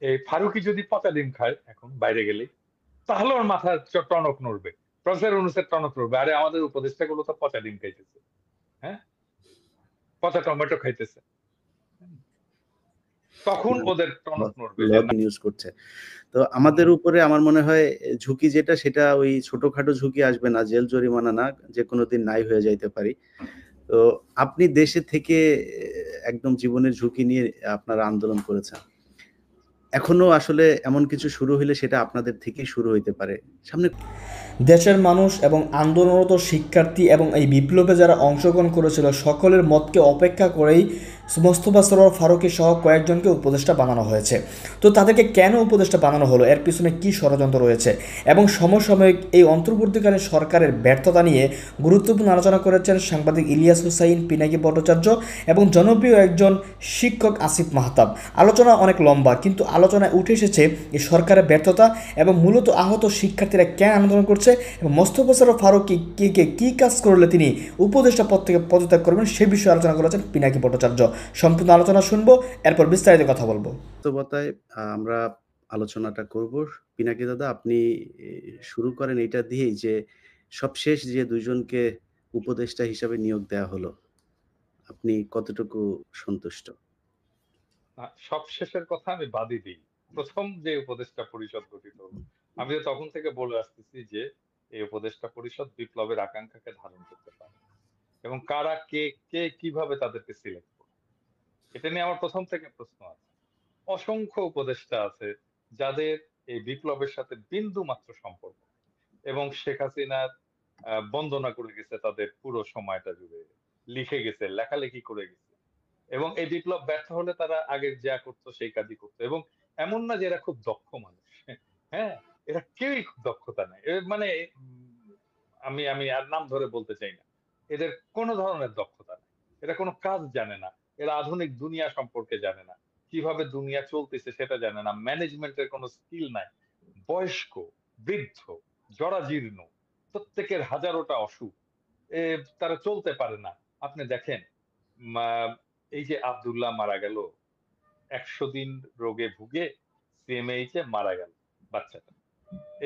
এই ফারুকি যদি পচা ডিম খায় এখন বাইরে গেলে, তাহলে ওর মাথার টনক নড়বে, প্রফেসর ইউনূসের টনক নড়বে, আরে আমাদের উপদেষ্টা গুলো তো পচা ডিম খাইতেছে, হ্যাঁ, পচা টমেটো খাইতেছে, তখন ওদের টনক নড়বে যে না। নিউজ করছে। তো আমাদের উপরে আমার মনে হয় ঝুঁকি যেটা, সেটা ওই ছোটখাটো ঝুঁকি আসবে না, জেল জরিমানা না, যে কোনো দিন নাই হয়ে যাইতে পারি। তো আপনি দেশে থেকে একদম জীবনের ঝুঁকি নিয়ে আপনারা আন্দোলন করেছেন, এখনো আসলে এমন কিছু শুরু হইলে সেটা আপনাদের থেকেই শুরু হইতে পারে সামনে। দেশের মানুষ এবং আন্দোলনরত শিক্ষার্থী এবং এই বিপ্লবে যারা অংশগ্রহণ করেছিল সকলের মতকে অপেক্ষা করেই মোস্তফা সরোয়ার ফারুকী সহ কয়েকজনকে উপদেষ্টা বানানো হয়েছে। তো তাদেরকে কেন উপদেষ্টা বানানো হলো, এর পিছনে কী ষড়যন্ত্র রয়েছে এবং সমসাময়িক এই অন্তর্বর্তীকালীন সরকারের ব্যর্থতা নিয়ে গুরুত্বপূর্ণ আলোচনা করেছেন সাংবাদিক ইলিয়াস হুসাইন, পিনাকি ভট্টাচার্য এবং জনপ্রিয় একজন শিক্ষক আসিফ মাহতাব। আলোচনা অনেক লম্বা, কিন্তু আলোচনায় উঠে এসেছে এই সরকারের ব্যর্থতা এবং মূলত আহত শিক্ষার্থীরা কেন আন্দোলন করছে এবং মোস্তফা সরোয়ার ফারুকী কী কাজ করলে তিনি উপদেষ্টা পদ থেকে পদত্যাগ করবেন সে বিষয়ে আলোচনা করেছেন পিনাকি ভট্টাচার্য। সম্পূর্ণ আলোচনা শুনবো, এরপর বিস্তারিত কথা বলবো। বাস্তবতায় আমরা আলোচনাটা করব। পিনাকি দাদা, আপনি শুরু করেন এটা দিয়েই যে সবশেষ যে দুইজনকে উপদেষ্টা হিসাবে নিয়োগ দেওয়া হলো, আপনি কতটুকু সন্তুষ্ট? সব শেষের কথা আমি বাদই দিই, প্রথম যে উপদেষ্টা পরিষদ গঠিত হলো, আমি তো তখন থেকে বলে আসতেছি যে এই উপদেষ্টা পরিষদ বিপ্লবের আকাঙ্ক্ষাকে ধারণ করতে পারে এবং কারা কে কে কিভাবে তাদেরকে সিলেক্ট করবে, এটা নিয়ে আমার প্রথম থেকে প্রশ্ন আছে। অসংখ্য উপদেষ্টা আছে যাদের এই বিপ্লবের সাথে বিন্দু মাত্র সম্পর্ক, এবং শেখ হাসিনার বন্দনা করে গেছে তাদের পুরো সময়টা জুড়ে, লিখে গেছে, লেখালেখি করে গেছে, এবং এই বিপ্লব ব্যর্থ হলে তারা আগে যা করতো সেই কাজই করতো। এবং এমন না যে এরা খুব দক্ষ মানুষ, হ্যাঁ, এরা কেউই খুব দক্ষতা নাই, মানে আমি আমি আর নাম ধরে বলতে চাই না, এদের কোনো ধরনের দক্ষতা নাই, এরা কোনো কাজ জানে না, এরা আধুনিক দুনিয়া সম্পর্কে জানে না, কিভাবে দুনিয়া চলতেছে সেটা জানে না, ম্যানেজমেন্টের কোনো স্কিল নাই, বয়স্ক, বৃদ্ধ, জরাজীর্ণ, প্রত্যেকের হাজারোটা অসুখ, তারা চলতে পারে না। আপনি দেখেন, এই যে আব্দুল্লাহ মারা গেল, 100 দিন রোগে ভুগে সিএমএইচ এ মারা গেল বাচ্চাটা,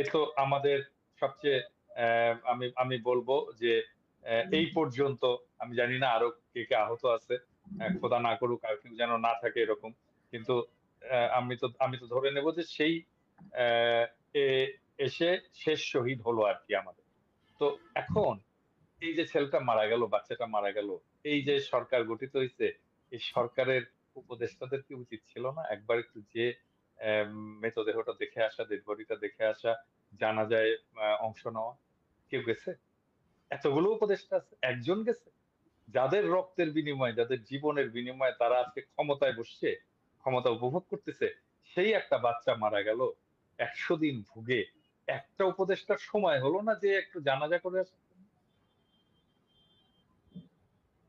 এ তো আমাদের সবচেয়ে আমি আমি বলবো যে এই পর্যন্ত, আমি জানি না আরো কে কে আহত আছে, খোদা না করুক আর কেউ যেন না থাকে এরকম, কিন্তু আমি তো ধরে নেব যে সেই আহ, এসে শেষ শহীদ হলো আর কি আমাদের। তো এখন এই যে ছেলেটা মারা গেল, বাচ্চাটা মারা গেল, এই যে সরকার গঠিত হয়েছে, এই সরকারের উপদেষ্টাদের কি উচিত ছিল না একবার একটু যে মৃতদেহটা দেখে আসা, ডেড বডিটা দেখে আসা, জানাজায় অংশ নেওয়া? কেউ গেছে? এতগুলো উপদেষ্টা আছে, একজন গেছে? যাদের রক্তের বিনিময়ে, যাদের জীবনের বিনিময়ে তারা আজকে ক্ষমতায় বসছে, ক্ষমতা উপভোগ করতেছে, সেই একটা বাচ্চা মারা গেল 100 দিন ভুগে, একটা উপদেষ্টার সময় হলো না যে একটু জানাজা করে আসে?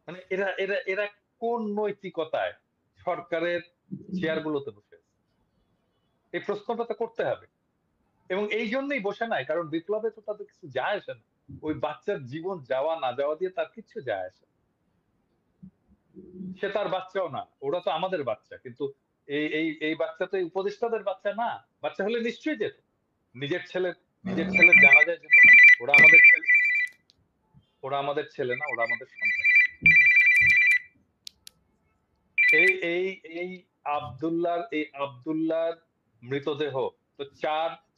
মানে এরা এরা এরা কোন নৈতিকতায় সরকারের চেয়ার গুলোতে বসে আছে? এই প্রশ্নটা তো করতে হবে। এবং এই জন্যই বসে নাই কারণ বিপ্লবে তো তাদের কিছু যায় আসে না, ওই বাচ্চার জীবন যাওয়া না যাওয়া দিয়ে তার কিছু যায় আসে না। সে তার বাচ্চাও না, ওরা তো আমাদের বাচ্চা, কিন্তু এই এই এই বাচ্চা তো এই উপদেষ্টাদের বাচ্চা না। বাচ্চা হলে নিশ্চয়ই যেত, নিজের ছেলে, নিজের ছেলের জানা যায় যেত না? ওরা আমাদের ছেলে, ওরা আমাদের ছেলে না, ওরা আমাদের সন্তান। এই এই এই আব্দুল্লাহর মৃতদেহ তো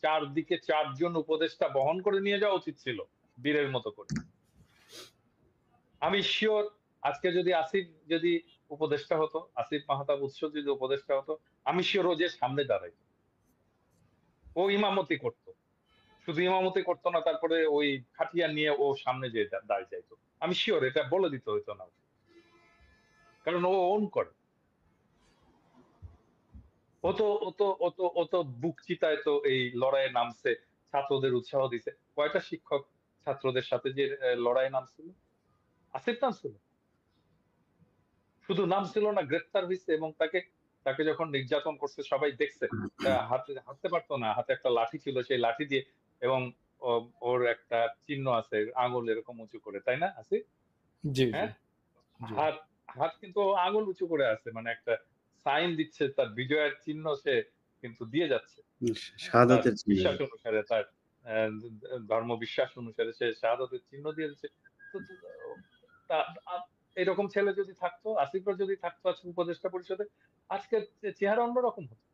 চারদিকে চারজন উপদেষ্টা বহন করে নিয়ে যাওয়া উচিত ছিল বীরের মতো করে। আমি শিওর আজকে যদি আসিফ যদি উপদেষ্টা হতো, আসিফ মাহতাব উৎস যদি উপদেষ্টা হতো, আমি শিওর ও যে সামনে দাঁড়াইতো, ও ইমামতি করতো, শুধু ইমামতি করতো না, তারপরে ওই খাটিয়া নিয়ে ও সামনে যে দাঁড়িয়ে যাইতো। আমি শিওর এটা বলে দিতে হইতো না, কারণ ও ওন করে। ও তো বুক চিতায় তো এই লড়াইয়ে নামছে, ছাত্রদের উৎসাহ দিছে। কয়টা শিক্ষক ছাত্রদের সাথে যে লড়াইয়ে নামছিল? আসিফ নামছিল? শুধু নামছিল না, গ্রেফতার হয়েছে, এবং তাকে তাকে যখন নির্যাতন করছে সবাই দেখছে, হাতে হাঁটতে পারতো না, হাতে একটা লাঠি ছিল, সেই লাঠি দিয়ে, এবং ওর একটা চিহ্ন আছে আঙুল এরকম উঁচু করে, তাই না আসিফ? জি জি হ্যাঁ, জি। হাত হাত কিন্তু ও আঙুল উঁচু করে আছে, মানে একটা সাইন দিচ্ছে, তার বিজয়ের চিহ্ন সে কিন্তু দিয়ে যাচ্ছে। তার শাহাদাতের চিহ্ন। বিশ্বাস অনুসারে, তার ধর্ম বিশ্বাস অনুসারে সে শাহাদাতের চিহ্ন দিয়ে দিচ্ছে। তো এরকম ছেলে যদি থাকতো, আসিফরা যদি থাকতো আজকে উপদেষ্টা পরিষদে, আজকে চেহারা অন্যরকম হতো।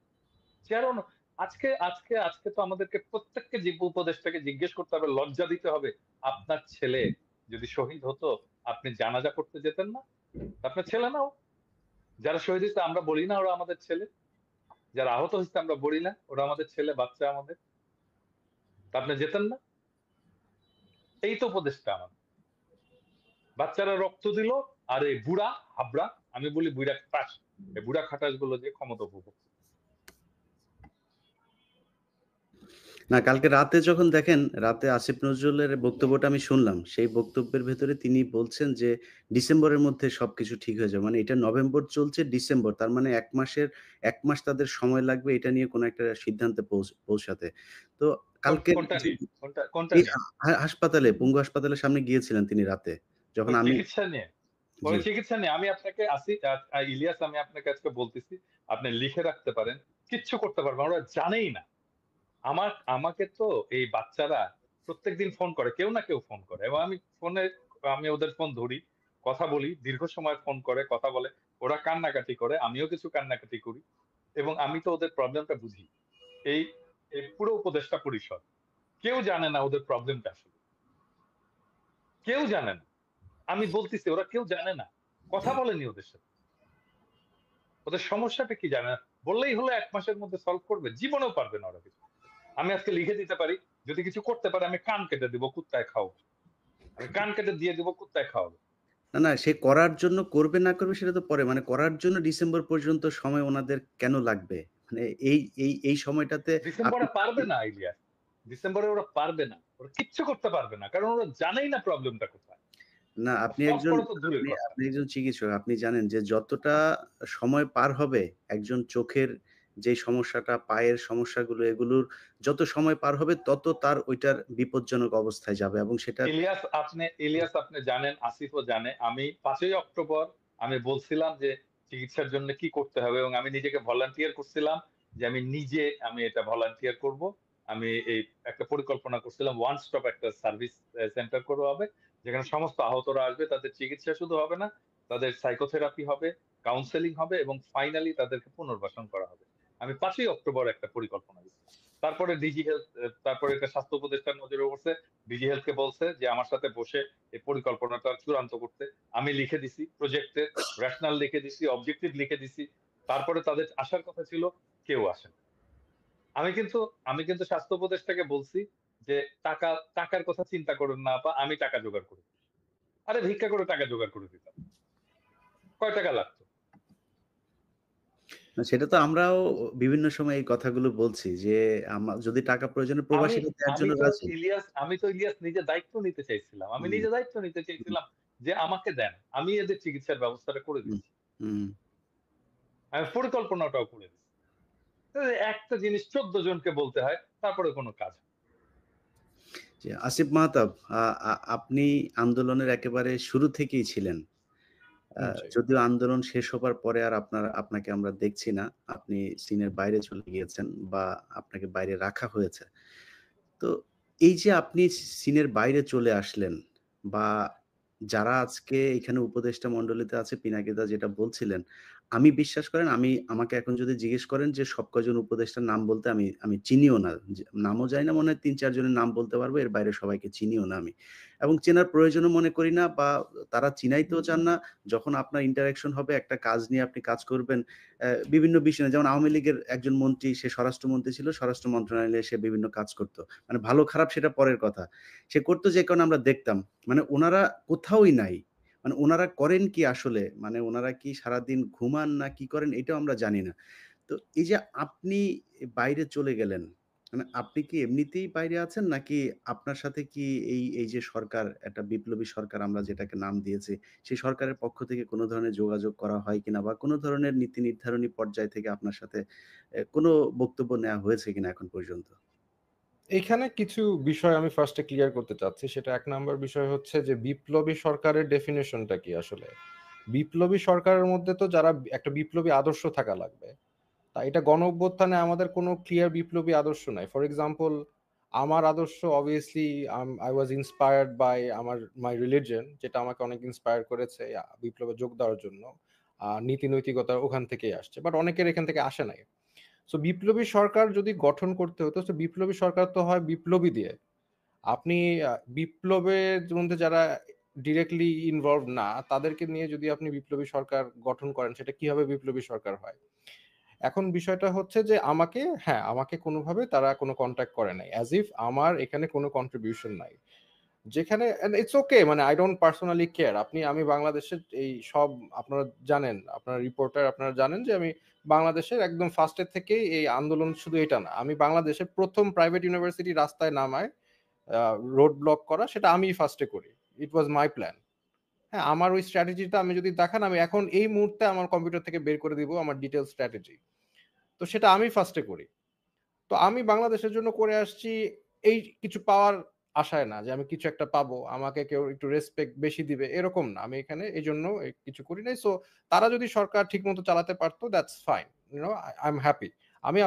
চেহারা অন্য আজকে আজকে আজকে তো আমাদেরকে প্রত্যেককে উপদেষ্টাকে জিজ্ঞেস করতে হবে, লজ্জা দিতে হবে। আপনার ছেলে যদি শহীদ হতো, আপনি জানাজা করতে যেতেন না? আপনার ছেলে নাও। যারা শহীদ হয়েছে আমরা বলি না ওরা আমাদের ছেলে, যারা আহত হয়েছে আমরা বলি না ওরা আমাদের ছেলে, বাচ্চা আমাদের। আপনি যেতেন না? এই তো উপদেশটা আমাদের। বাচ্চারা রক্ত দিল, আর এই বুড়া হাবড়া, আমি বলি বুড়া খাটাস, এই বুড়া খাটাস গুলো যে ক্ষমতা উপভোগ। না, কালকে রাতে যখন দেখেন, রাতে আসিফ নজরুলের বক্তব্যটা আমি শুনলাম, সেই বক্তব্যের ভেতরে তিনি বলছেন যে ডিসেম্বরের মধ্যে সবকিছু ঠিক হয়ে যাবে। মানে এটা নভেম্বর চলছে, ডিসেম্বর, তার মানে ১ মাস তাদের সময় লাগবে এটা নিয়ে কোনো একটা সিদ্ধান্তে পৌঁছাতে। তো কালকে কোনটা নিয়ে? কোনটা এই নিয়ে? হাসপাতালে, পঙ্গু হাসপাতালের সামনে গিয়েছিলেন তিনি রাতে, যখন আমি চিকিৎসা নিয়ে। জি চিকিৎসা নিয়ে আমি আপনাকে ইলিয়াস, আমি আপনাকে আজকে বলতেছি, আপনি লিখে রাখতে পারেন, কিচ্ছু করতে পারবেন, ওরা জানেই না। আমাকে তো এই বাচ্চারা প্রত্যেকদিন ফোন করে, কেউ না কেউ ফোন করে, এবং আমি ওদের ফোন ধরি, কথা বলি, দীর্ঘ সময় ফোন করে কথা বলে, ওরা কান্নাকাটি করে, আমিও কিছু কান্নাকাটি করি, এবং আমি তো ওদের প্রবলেমটা বুঝি। এই এই পুরো উপদেষ্টা পরিষদ কেউ জানে না ওদের প্রবলেমটা আসলে, কেউ জানে না। আমি বলতেছি ওরা কেউ জানে না, কথা বলেনি ওদের সাথে, ওদের সমস্যাটা কি জানে না। বললেই হলো 1 মাসের মধ্যে সলভ করবে, জীবনেও পারবে না ওরা কিছু। আমি আজকে লিখে দিতে পারি, যদি কিছু করতে পারে আমি কান কেটে দিব, কুত্তায় খাও, আমি কান কেটে দিয়ে দিব, কুত্তায় খাওয়াবো। না, সে করার জন্য করবে না করবে সেটা তো পরে, মানে করার জন্য ডিসেম্বর পর্যন্ত সময় ওনাদের কেন লাগবে? মানে এই সময়টাতে আপনি ডিসেম্বরে পারবে না ইলিয়াস, ডিসেম্বরে ওরা পারবে না, ওরা কিচ্ছু করতে পারবে না, কারণ ওরা জানেই না প্রবলেমটা কোথায়। না, আপনি সলভ একজন করা তো দূরের কথা। আপনি একজন চিকিৎসক। আপনি জানেন যে যতটা সময় পার হবে, একজন চোখের যে সমস্যাটা, পায়ের সমস্যাগুলো, এগুলোর যত সময় পার হবে তত তার ওইটার বিপজ্জনক অবস্থায় যাবে, এবং সেটা ইলিয়াস আপনি জানেন, আসিফও জানে, আমি 5ই অক্টোবর আমি বলছিলাম যে চিকিৎসার জন্য কি করতে হবে, এবং আমি নিজেকে ভলান্টিয়ার করছিলাম যে আমি এটা ভলান্টিয়ার করব। আমি এই একটা পরিকল্পনা করছিলাম, ওয়ান স্টপ একটা সার্ভিস সেন্টার করা হবে, যেখানে সমস্ত আহতরা আসবে, তাদের চিকিৎসা শুধু হবে না, তাদের সাইকোথেরাপি হবে, কাউন্সেলিং হবে, এবং ফাইনালি তাদেরকে পুনর্বাসন করা হবে। আমি 5ই অক্টোবর একটা পরিকল্পনা দিচ্ছিলাম। তারপরে ডিজি হেলথ, তারপরে এটা স্বাস্থ্য উপদেষ্টার নজরে পড়ছে, ডিজি হেলথ কে বলছে যে আমার সাথে বসে এই পরিকল্পনাটা চূড়ান্ত করতে। আমি লিখে দিছি প্রজেক্টের রেশনাল, লিখে দিছি অবজেক্টিভ, লিখে দিছি। তারপরে তাদের আসার কথা ছিল, কেউ আসেন। আমি কিন্তু স্বাস্থ্য উপদেষ্টাকে বলছি যে টাকার কথা চিন্তা করেন না আপা, আমি টাকা জোগাড় করে দিই। আরে ভিক্ষা করে টাকা জোগাড় করে দিতাম, কয় টাকা লাগতো? সেটা তো আমরাও বিভিন্ন সময় এই কথাগুলো বলছি যে যদি টাকা প্রয়োজনে আমি প্রবাসীরা দেওয়ার আমি জন্য তো রাজি। ইলিয়াস নিজে দায়িত্ব নিতে চাইছিলাম, আমি হুম, নিজে দায়িত্ব নিতে হুম, চাইছিলাম যে আমাকে দেন, আমি এদের চিকিৎসার ব্যবস্থাটা করে হুম, দিচ্ছি, হুম। আমি পরিকল্পনাটাও করে দিচ্ছি। একটা জিনিস 14 জনকে বলতে হয়, তারপরে কোনো কাজ হয়। জি, আসিফ মাহতাব, আপনি আন্দোলনের একেবারে শুরু থেকেই ছিলেন। জি। যদিও আন্দোলন শেষ হবার পরে আর আপনাকে আমরা দেখছি না। আপনি সিনের বাইরে চলে গিয়েছেন বা আপনাকে বাইরে রাখা হয়েছে। তো এই যে আপনি সিনের বাইরে চলে আসলেন, বা যারা আজকে এখানে উপদেষ্টা মণ্ডলীতে আছে, পিনাকিদা যেটা বলছিলেন, আমি বিশ্বাস করেন, আমাকে এখন যদি জিজ্ঞেস করেন যে সব কয়জন উপদেষ্টার নাম বলতে, আমি চিনিও না। নামও জানি না, মনে হয় ৩-৪ জনের নাম বলতে পারবো। এর বাইরে সবাইকে চিনিও না আমি। এবং চেনার প্রয়োজনও মনে করি না, বা তারা চিনাইতেও চান না। যখন আপনার ইন্টারেকশন হবে, একটা কাজ নিয়ে আপনি কাজ করবেন, বিভিন্ন বিষয় নিয়ে, যেমন আওয়ামী লীগের একজন মন্ত্রী, সে স্বরাষ্ট্রমন্ত্রী ছিল, স্বরাষ্ট্র মন্ত্রণালয়ে সে বিভিন্ন কাজ করত। মানে ভালো খারাপ সেটা পরের কথা। সে করত যে কারণে আমরা দেখতাম। মানে উনারা কোথাওই নাই। মানে উনারা করেন কি আসলে? মানে উনারা কি সারাদিন ঘুমান না কি করেন এটাও আমরা জানি না। তো এই যে আপনি বাইরে চলে গেলেন, মানে আপনি কি এমনিতেই বাইরে আছেন, নাকি আপনার সাথে কি এই যে সরকার, একটা বিপ্লবী সরকার আমরা যেটাকে নাম দিয়েছি, সেই সরকারের পক্ষ থেকে কোনো ধরনের যোগাযোগ করা হয় কিনা, বা কোনো ধরনের নীতি নির্ধারণী পর্যায় থেকে আপনার সাথে কোনো বক্তব্য নেওয়া হয়েছে কিনা এখন পর্যন্ত? এখানে কিছু বিষয় আমি ফার্স্টে ক্লিয়ার করতে চাচ্ছি। সেটা ১ নাম্বার বিষয় হচ্ছে যে বিপ্লবী সরকারের ডেফিনিশনটা কি আসলে? বিপ্লবী সরকারের মধ্যে তো যারা একটা বিপ্লবী আদর্শ থাকা লাগবে। তা এটা গণ অভ্যুত্থানে আমাদের কোনো ক্লিয়ার বিপ্লবী আদর্শ নাই। ফর এক্সাম্পল, আমার আদর্শ obviously I was inspired by আমার মাই রিলিজন, যেটা আমাকে অনেক ইন্সপায়ার করেছে বিপ্লবে যোগ দেওয়ার জন্য। নীতি নৈতিকতা ওখান থেকেই আসছে, বাট অনেকের এখান থেকে আসে নাই। সো বিপ্লবী সরকার যদি গঠন করতে হতো, তো বিপ্লবী সরকার তো হয় বিপ্লবী দিয়ে। আপনি বিপ্লবের মধ্যে যারা ডিরেক্টলি ইনভলভ না, তাদেরকে নিয়ে যদি আপনি বিপ্লবী সরকার গঠন করেন, সেটা কিভাবে বিপ্লবী সরকার হয়? এখন বিষয়টা হচ্ছে যে আমাকে কোনোভাবে তারা কোনো কন্ট্যাক্ট করে নাই, অ্যাজ ইফ আমার এখানে কোনো কন্ট্রিবিউশন নাই। যেখানে ইটস ওকে, মানে আই ডোন্ট পার্সোনালি কেয়ার। আমি বাংলাদেশের এই সব, আপনারা জানেন, আপনারা রিপোর্টার, আপনারা জানেন যে আমি বাংলাদেশের একদম ফার্স্টের থেকেই এই আন্দোলন, শুধু এটা না, আমি বাংলাদেশের প্রথম প্রাইভেট ইউনিভার্সিটি রাস্তায় নামায় রোড ব্লক করা, সেটা আমি ফার্স্টে করি। ইট ওয়াজ মাই প্ল্যান। হ্যাঁ, আমার ওই স্ট্র্যাটেজিটা আমি যদি দেখান, আমি এখন এই মুহূর্তে আমার কম্পিউটার থেকে বের করে দিব আমার ডিটেল স্ট্র্যাটেজি। তো সেটা আমি ফার্স্টে করি। তো আমি বাংলাদেশের জন্য করে আসছি এই কিছু পাওয়ার আশায় না, যে আমি কিছু একটা পাবো, আমাকে কেউ একটু রেসপেক্ট বেশি দিবে, এরকম না। আমি এখানে এই জন্য কিছু করি নাই। সো তারা যদি সরকার ঠিক মতো চালাতে পারতো, that's fine, I am happy.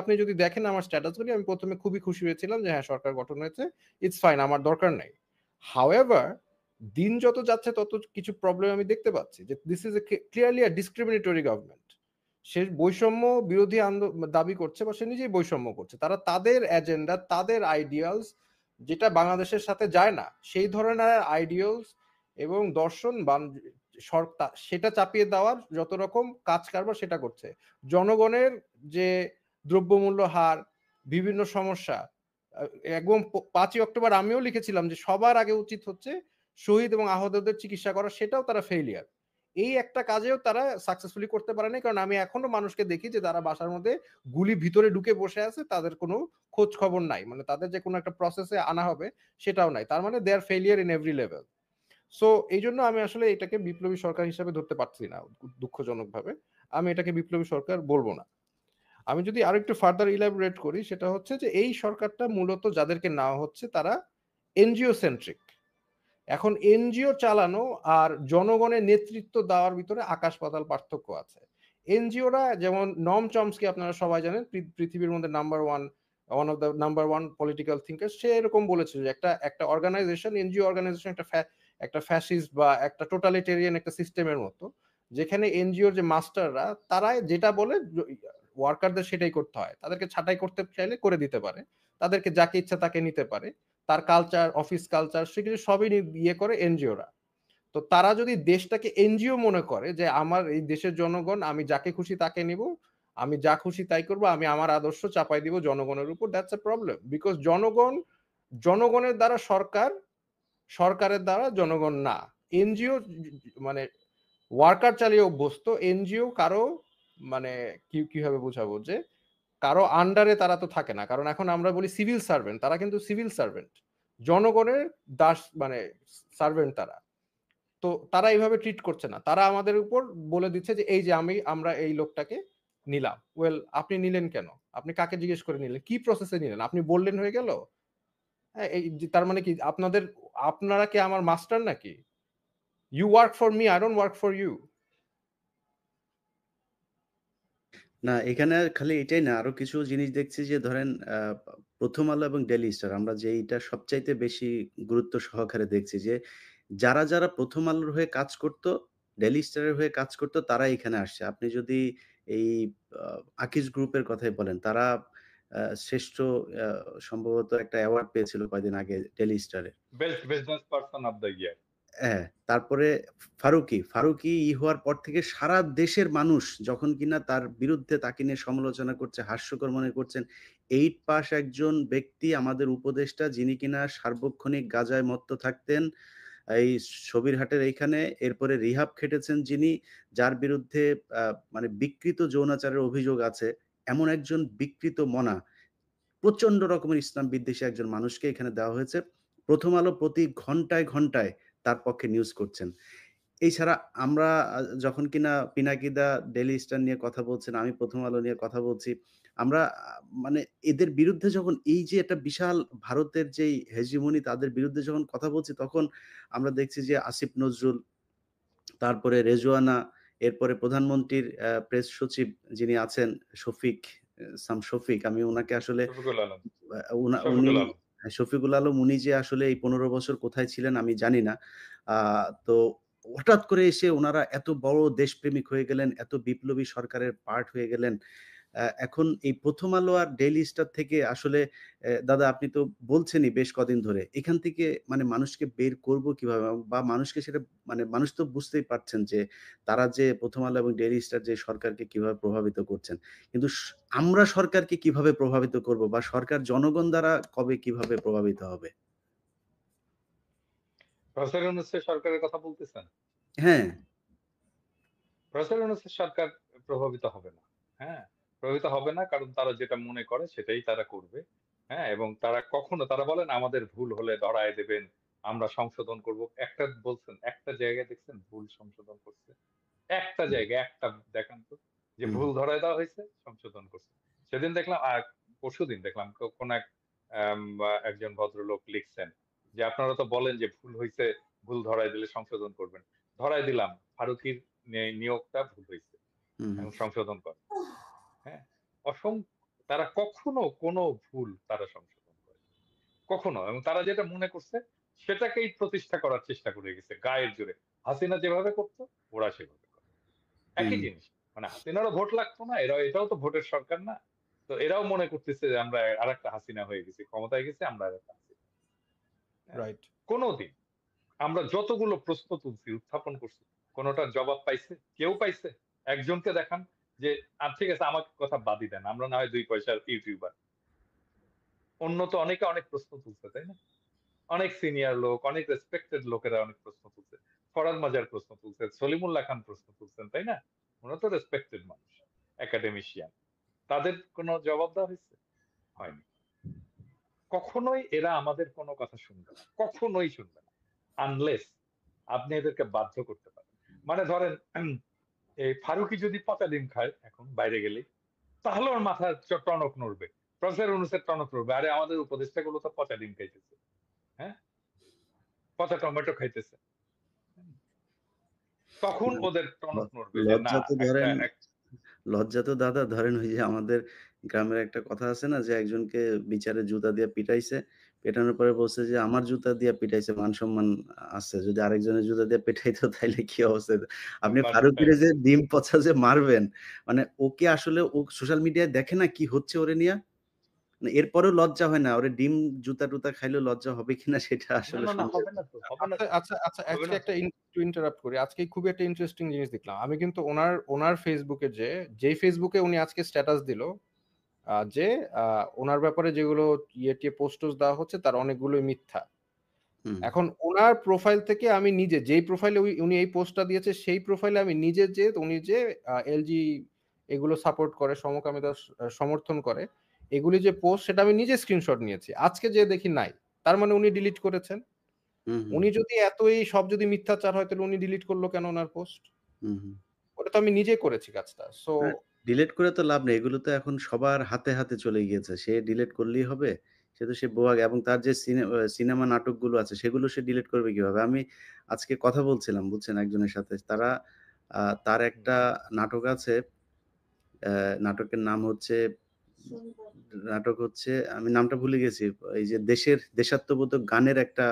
আপনি যদি দেখেন আমার স্ট্যাটাসগুলি, আমি প্রথমে খুবই খুশি হয়েছিলাম যে হ্যাঁ, সরকার গঠন হয়েছে, ইটস ফাইন, আমার দরকার নাই। হাউএভার, দিন যত যাচ্ছে তত কিছু প্রবলেম আমি দেখতে পাচ্ছি, যে this is a clearly a discriminatory government. সে বৈষম্য বিরোধী দাবি করছে, বা সে নিজেই বৈষম্য করছে। তারা তাদের এজেন্ডা, তাদের আইডিয়ালস, যেটা বাংলাদেশের সাথে যায় না, সেই ধরনের আইডিয়ালস এবং দর্শন সেটা চাপিয়ে দেওয়ার যত রকম কাজ কারবার সেটা করছে। জনগণের যে দ্রব্যমূল্য হার, বিভিন্ন সমস্যা, একদম 5ই অক্টোবর আমিও লিখেছিলাম যে সবার আগে উচিত হচ্ছে শহীদ এবং আহতদের চিকিৎসা করা, সেটাও তারা ফেইলিয়ার। এই একটা কাজেও তারা সাকসেসফুলি করতে পারেনি, কারণ আমি এখনো মানুষকে দেখি যে তারা বাসার মধ্যে গুলি ভিতরে ঢুকে বসে আছে, তাদের কোনো খোঁজ খবর নাই, মানে তাদের যে কোনো একটা প্রসেসে আনা হবে সেটাও নাই। তার মানে they are failure in every level. So এই জন্য আমি আসলে এটাকে বিপ্লবী সরকার হিসাবে ধরতে পারছি না, দুঃখজনক ভাবে। আমি এটাকে বিপ্লবী সরকার বলবো না। আমি যদি আরো একটু ফার্দার ইলাবোরেট করি, সেটা হচ্ছে যে এই সরকারটা মূলত যাদেরকে নেওয়া হচ্ছে তারা এনজিও সেন্ট্রিক। এখন এনজিও চালানো আর জনগণের নেতৃত্ব দেওয়ার ভিতরে আকাশ পাতাল পার্থক্য আছে। এনজিওরা, যেমন নম চমস্কি আপনারা সবাই জানেন, পৃথিবীর মধ্যে one of the number one political thinker, সে এরকম বলেছে যে একটা অর্গানাইজেশন, এনজিও অর্গানাইজেশন একটা ফ্যাসিস্ট বা একটা টোটালিটেরিয়ান একটা সিস্টেমের মতো, যেখানে এনজিওর যে মাস্টাররা, তারা যেটা বলে ওয়ার্কারদের সেটাই করতে হয়। তাদেরকে ছাঁটাই করতে চাইলে করে দিতে পারে, তাদেরকে যাকে ইচ্ছা তাকে নিতে পারে, তার কালচার, অফিস কালচার, সেগুলো সবই ইয়ে করে এনজিওরা। তো তারা যদি দেশটাকে এনজিও মনে করে যে আমার এই দেশের জনগণ, আমি যাকে খুশি তাকে নিব, আমি যা খুশি তাই করব, আমি আমার আদর্শ চাপাই দিব জনগণের উপর, দ্যাটস এ প্রবলেম। বিকজ জনগণের দ্বারা সরকার, সরকারের দ্বারা জনগণ না। এনজিও মানে ওয়ার্কার চালিয়ে অভ্যস্ত, এনজিও কারো, মানে কিভাবে বোঝাবো, যে কারো আন্ডারে তারা তো থাকে না। কারণ এখন আমরা বলি সিভিল সার্ভেন্ট, তারা কিন্তু সিভিল সার্ভেন্ট, জনগণের দাস, মানে সার্ভেন্ট তারা। তো তারা এইভাবে ট্রিট করছে না, তারা আমাদের উপর বলে দিচ্ছে যে এই যে আমরা এই লোকটাকে নিলাম। ওয়েল, আপনি নিলেন কেন? আপনি কাকে জিজ্ঞেস করে নিলেন? কি প্রসেসে নিলেন? আপনি বললেন হয়ে গেল? হ্যাঁ, তার মানে কি আপনারা কি আমার মাস্টার নাকি? You work for me, I don't work for you. না, এখানে খালি এটাই না, আরো কিছু জিনিস দেখছি যে ধরেন প্রথম আলো এবং ডেইলি স্টার, আমরা যেইটা সবচাইতে বেশি গুরুত্ব সহকারে দেখছি, যে যারা প্রথম আলোর হয়ে কাজ করতো, ডেইলি স্টারের হয়ে কাজ করতো, তারা এখানে আসছে। আপনি যদি এই আকিজ গ্রুপের কথাই বলেন, তারা শ্রেষ্ঠ সম্ভবত একটা অ্যাওয়ার্ড পেয়েছিল কয়দিন আগে ডেইলি স্টারে। Best business person of the year. হ্যাঁ, তারপরে ফারুকী হওয়ার পর থেকে সারা দেশের মানুষ যখন কিনা তার বিরুদ্ধে তাকে নিয়ে সমালোচনা করছে, হাস্যকর মনে করছেন। 8 পাস একজন ব্যক্তি, আমাদের উপদেষ্টা, যিনি কিনা সার্বক্ষণিক গাঁজায় মত্ত থাকতেন এই সবিরহাটের এইখানে, এরপরে রিহাব খেটেছেন যিনি, যার বিরুদ্ধে মানে বিকৃত যৌনাচারের অভিযোগ আছে, এমন একজন বিকৃত মনা, প্রচন্ড রকমের ইসলাম বিদ্বেষী একজন মানুষকে এখানে দেওয়া হয়েছে। প্রথম আলো প্রতি ঘন্টায় ঘন্টায় তার পক্ষে নিউজ করছেন। এছাড়া আমরা যখন কিনা পিনাকিদা ডেইলি স্টার নিয়ে কথা বলছেন, আমি প্রথম আলো নিয়ে কথা বলছি, আমরা মানে এদের বিরুদ্ধে যখন, এই যে একটা বিশাল ভারতের যেই হেজিমনি, তাদের বিরুদ্ধে যখন কথা বলছি, তখন আমরা দেখছি যে আসিফ নজরুল, তারপরে রেজওয়ানা, এরপরে প্রধানমন্ত্রীর প্রেস সচিব যিনি আছেন শফিক, আমি উনাকে আসলে শফিকুল আলম উনি শফিকুল আলম শফিকুল আলম উনি যে আসলে এই 15 বছর কোথায় ছিলেন আমি জানি না। তো হঠাৎ করে এসে উনারা এত বড় দেশপ্রেমিক হয়ে গেলেন, এত বিপ্লবী সরকারের পার্ট হয়ে গেলেন। এখন এই 'প্রথম আলো' আর 'ডেইলি স্টার' থেকে আসলে দাদা আপনি তো বলছেনই বেশ কদিন ধরে। এখান থেকে মানে মানুষকে বের করব কিভাবে? বা মানুষকে সেটা মানে মানুষ তো বুঝতেই পারছেন যে তারা যে 'প্রথম আলো' এবং 'ডেইলি স্টার' যে সরকারকে কিভাবে প্রভাবিত করছেন। কিন্তু আমরা সরকারকে কিভাবে প্রভাবিত করব বা সরকার জনগণ দ্বারা কবে কিভাবে প্রভাবিত হবে? প্রফেসর ইউনূসের সরকারের কথা বলতেছেন? হ্যাঁ, প্রফেসর ইউনূসের সরকার প্রভাবিত হবে না। হ্যাঁ? প্রভাবিত হবে না কারণ তারা যেটা মনে করে সেটাই তারা করবে। হ্যাঁ? এবং তারা বলেন আমাদের ভুল হলে ধরায় দেবেন, আমরা সংশোধন করব। একটা বলছেন, একটা জায়গায় দেখছেন ভুল সংশোধন করছে? একটা জায়গায় একটা দেখান তো যে হুম, ভুল ধরায় দেওয়া হয়েছে, সংশোধন করছে। সেদিন দেখলাম পরশুদিন দেখলাম কোন এক একজন ভদ্রলোক লিখছেন যে আপনারা তো বলেন যে ভুল হইছে, ভুল ধরায় দিলে সংশোধন করবেন। ধরায় দিলাম ফারুকীর নিয়োগটা ভুল হইছে হুম, হুম, এবং সংশোধন করে। হ্যাঁ? অসং তারা কখনো কোনো ভুল তারা সংশোধন করে কখনো এবং তারা যেটা মনে করছে সেটাকেই প্রতিষ্ঠা করার চেষ্টা করে গেছে গায়ের জোরে। হাসিনা যেভাবে করতো ওরা সেভাবে করে। একই হুম, জিনিস। মানে হাসিনারও ভোট লাগতো না, এটাও তো ভোটের সরকার না। তো এরাও মনে করতেছে যে আমরা আরেকটা হাসিনা হয়ে গেছি। ক্ষমতায় গেছি আমরা আরেকটা হাসিনা। হ্যাঁ? রাইট। কোনদিন আমরা যতগুলো প্রশ্ন তুলছি, উত্থাপন করছি, কোনটার জবাব পাইছে? কেউ পাইছে? একজনকে দেখান যে ঠিক আছে আমাকে কথা বাদই দেন। আমরা না হয় ২ পয়সার ইউটিউবার। অন্য তো অনেকে অনেক প্রশ্ন তুলছে, তাই না? অনেক সিনিয়র লোক, অনেক রেসপেক্টেড লোকেরা অনেক প্রশ্ন তুলছে। ফরহাদ মাজার প্রশ্ন তুলছে, সলিমুল্লাহ খান প্রশ্ন তুলছেন, তাই না? ওরা তো রেসপেক্টেড মানুষ, একাডেমিশিয়ান। তাদের কোনো জবাব দেওয়া হয়েছে? হয়নি। কখনোই এরা আমাদের কোনো কথা শুনবে না। কখনোই শুনবে না। আনলেস আপনি এদেরকে বাধ্য করতে পারেন। মানে ধরেন এই ফারুকী যদি পচা ডিম খায় এখন বাইরে গেলেই, তাহলে ওর মাথার টনক নড়বে। প্রফেসর ইউনূসের টনক নড়বে। আরে আমাদের উপদেষ্টাগুলো তো পচা ডিম খাইতেছে। হ্যাঁ? পচা টমেটো খাইতেছে। তখন না, ওদের টনক নড়বে যে না লজ্জা তো একটা ধরেন লজ্জা তো দাদা ধরেন ওই যে আমাদের গ্রামের একটা কথা আছে না যে একজনকে বিচারে জুতা দিয়ে পিটাইছে। পেটানোর পরে বলছে যে, "আমার জুতা দিয়ে পিটাইছে, মান-সম্মান আছে। যদি আরেকজনের জুতা দিয়ে পিটাইতো তাইলে কি অবস্থা হইতো?" আপনি মানুষটাই ফারুকীরে যে ডিম পচা যে মারবেন, মানে ওকে আসলে ও সোশ্যাল মিডিয়ায় দেখে না কি হচ্ছে ওরে নিয়া? মানে এরপরেও লজ্জা হয় না। ওরে ডিম জুতা-টুতা খাইলেও লজ্জা হবে কিনা সেটা না, আসলে না, না সন্দেহ। হবে না তো, হবে না আচ্ছা, তো, আচ্ছা, আচ্ছা, হবে আজকে না তো। একটা একটু ইন্টারাপ্ট করি। আজকে খুবই একটা ইন্টারেস্টিং জিনিস দেখলাম। আমি কিন্তু ওনার ফেসবুকে যেই ফেসবুকে উনি আজকে স্ট্যাটাস দিল, যে ওনার ব্যাপারে যেগুলো টিয়ে পোস্ট দেওয়া হচ্ছে তার অনেকগুলোই মিথ্যা। হুম, এখন উনার প্রোফাইল থেকে আমি নিজে যেই প্রোফাইলে উনি এই পোস্টটা দিয়েছে সেই প্রোফাইলে আমি নিজে উনি যে এলজি এগুলো সাপোর্ট করে, সমকামিতা সমর্থন করে, এগুলি যে পোস্ট সেটা আমি নিজে স্ক্রিনশট নিয়েছি। আজকে যে দেখি নাই। তার মানে উনি ডিলিট করেছেন। হুম, হুম, উনি যদি এতই সব যদি মিথ্যাচার হয় তাহলে উনি ডিলিট করলো কেন ওনার পোস্ট? হুম, হুম। ওটা তো আমি নিজেই করেছি কাজটা। সো না, ডিলিট করে তো লাভ নেই। এগুলো তো এখন সবার হাতে, হাতে চলে গিয়েছে। সে ডিলিট করলেই হবে। সে তো সে বোয়াগ এবং তার যে সিনেমা নাটকগুলো আছে সেগুলো সে ডিলিট করবে কিভাবে? আমি আজকে কথা বলছিলাম বুঝছেন একজনের সাথে। তার হুম, একটা নাটক আছে। নাটকের নাম হচ্ছে নাটক হচ্ছে আমি নামটা ভুলে গেছি। এই যে দেশাত্মবোধক গানের একটা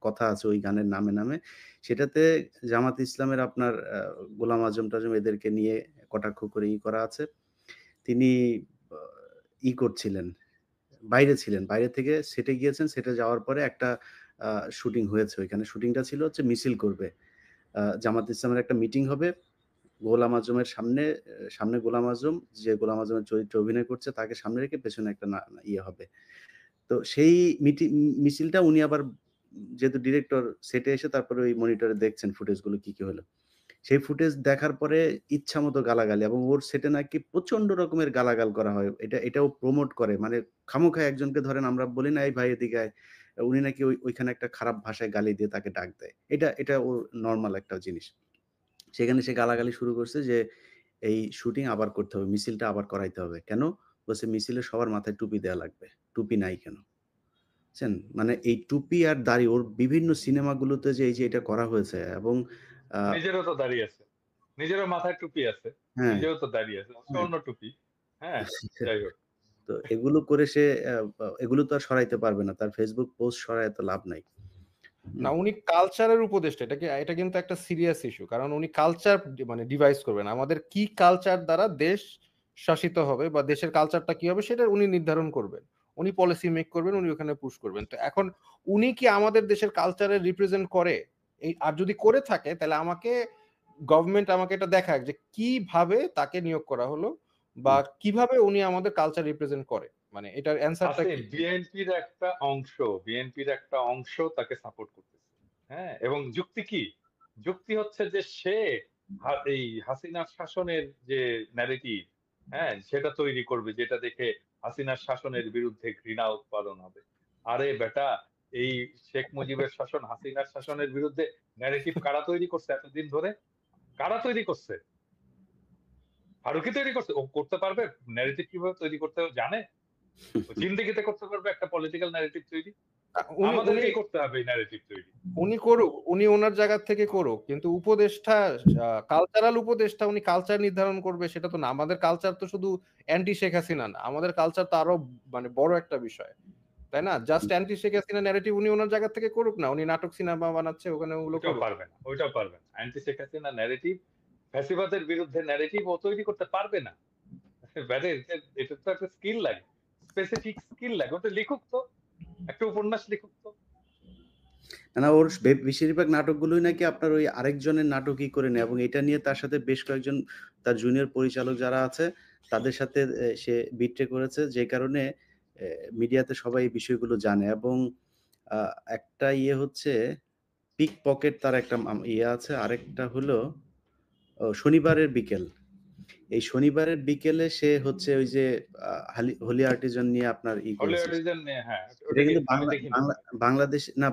কথা আছে ওই গানের নামে। সেটাতে জামাত ইসলামের আপনার গোলাম আজম-টাজম এদেরকে নিয়ে কটাক্ষ করে করা আছে। তিনি আ করছিলেন, বাইরে ছিলেন। বাইরে থেকে সেটে গিয়েছেন। সেটে যাওয়ার পরে একটা আ শুটিং হয়েছে ওইখানে। শুটিংটা ছিল হচ্ছে মিছিল করবে। জামাত ইসলামের একটা মিটিং হবে। গোলাম আজমের সামনে গোলাম আজম, যে গোলাম আজমের চরিত্রে অভিনয় করছে তাকে সামনে রেখে পেছনে একটা হবে। তো সেই মিছিলটা উনি আবার যেহেতু ডিরেক্টর সেটে এসে তারপরে ওই মনিটরে দেখছেন ফুটেজগুলো কি হলো। সেই ফুটেজ দেখার পরে ইচ্ছামত গালাগালি এবং ওর সেটে নাকি প্রচন্ড রকমের গালাগাল করা হয়। এটাও প্রমোট করে। মানে খামোখা একজনকে ধরেন আমরা বলি না, "এই ভাই এদিকে আয়।" উনি নাকি ওইখানে একটা খারাপ ভাষায় গালি দিয়ে তাকে ডাক দেয়। এটা ওর নরমাল একটা জিনিস। সেখানে সে গালাগালি শুরু করছে যে, "এই শুটিং আবার করতে হবে। মিছিলটা আবার করাইতে হবে।" কেন? বলছে, "মিছিলে সবার মাথায় টুপি দেয়া লাগবে। টুপি নাই কেন?" বুঝছেন? মানে এই টুপি আর দাড়ি ওর বিভিন্ন সিনেমাগুলোতে যে এই যে এটা করা হয়েছে এবং আ নিজেরও তো দাঁড়িয়ে আছে। নিজেরও মাথায় টুপি আছে, হ্যাঁ নিজেও তো দাঁড়িয়ে আছে, হ্যাঁ অন্য টুপি। হ্যাঁ, যাই হোক। তো এগুলো করে সে এগুলো তো আর সরাইতে পারবে না, তার ফেসবুক পোস্ট সরায় তো লাভ নাই। না, উনি কালচারের উপদেষ্টা, এটা কিন্তু একটা সিরিয়াস ইস্যু, কারণ উনি কালচার মানে ডিভাইস করবেন, আমাদের কি কালচার দ্বারা দেশ শাসিত হবে বা দেশের কালচারটা কি হবে সেটা উনি নির্ধারণ করবেন, উনি পলিসি মেক করবেন, উনি ওখানে পুশ করবেন। তো এখন উনি কি আমাদের দেশের কালচারের রিপ্রেজেন্ট করে? এই আর যদি করে থাকে তাহলে গভর্নমেন্ট আমাকে এটা দেখাক যে কিভাবে তাকে নিয়োগ করা হলো বা কিভাবে উনি আমাদের কালচার রিপ্রেজেন্ট করে, মানে এটার অ্যানসারটা আছে কি? বিএনপির একটা অংশ তাকে সাপোর্ট করতেছে। হ্যাঁ, এবং যুক্তি কি? যুক্তি হচ্ছে যে সে এই হাসিনার শাসনের যে ন্যারেটিভ, হ্যাঁ, সেটা তৈরি করবে, যেটা দেখে হাসিনার শাসনের বিরুদ্ধে ঘৃণা উৎপাদন হবে। আরে বেটা, এই শেখ মুজিবের শাসন, হাসিনার শাসনের বিরুদ্ধে ন্যারেটিভ কারা তৈরি করছে এতদিন ধরে? কারা তৈরি করছে? ফারুকই তৈরি করছে। ও করতে পারবে ন্যারেটিভ কিভাবে তৈরি করতে জানে? ও জিন্দেগিতে করতে পারবে একটা পলিটিক্যাল ন্যারেটিভ তৈরি? উনি উনি আমাদেরকে করতে হবে এই ন্যারেটিভ তৈরি। উনি করুক, উনি ওনার জায়গা থেকে করুক, কিন্তু উপদেষ্টা, কালচারাল উপদেষ্টা, উনি কালচার নির্ধারণ করবে সেটা তো না। আমাদের কালচার তো শুধু অ্যান্টি শেখ হাসিনা না, আমাদের কালচার তো আরো মানে বড় একটা বিষয়, তাই না? Just anti Sheikh Hasina narrative উনি ওনার জায়গা থেকে করুক না, উনি নাটক সিনেমা বানাচ্ছে ওখানে, ওগুলো ওইটাও করুক। পারবে না, ওইটাও পারবে না। অ্যান্টি শেখ হাসিনা ন্যারেটিভ, ফ্যাসিবাদের বিরুদ্ধে ন্যারেটিভ ও তৈরি করতে পারবে না। ব্যারে, এটা তো একটা স্কিল লাগে, স্পেসিফিক স্কিল লাগে। ওটা লিখুক তো, একটা উপন্যাস লিখুক তো। না, ওর বেশিরভাগ নাটকগুলোই নাকি আপনার ওই আরেকজনের নাটকই করে নেয়, এবং এটা নিয়ে তার সাথে বেশ কয়েকজন তার জুনিয়র পরিচালক যারা আছে তাদের সাথে সে বিট্রে করেছে, যে কারণে মিডিয়াতে সবাই এই বিষয়গুলো জানে। এবং একটা ইয়ে হচ্ছে পিক পকেট, তার একটা ইয়ে আছে। আরেকটা হলো শনিবারের বিকেল। এই শনিবারের বিকেলে সে হচ্ছে ওই যে হোলি আর্টিজান নিয়ে আপনার হলি করেছে। আর্টিজান নিয়ে, হ্যাঁ, এটা ওটা কি কিন্তু আমি দেখিনি।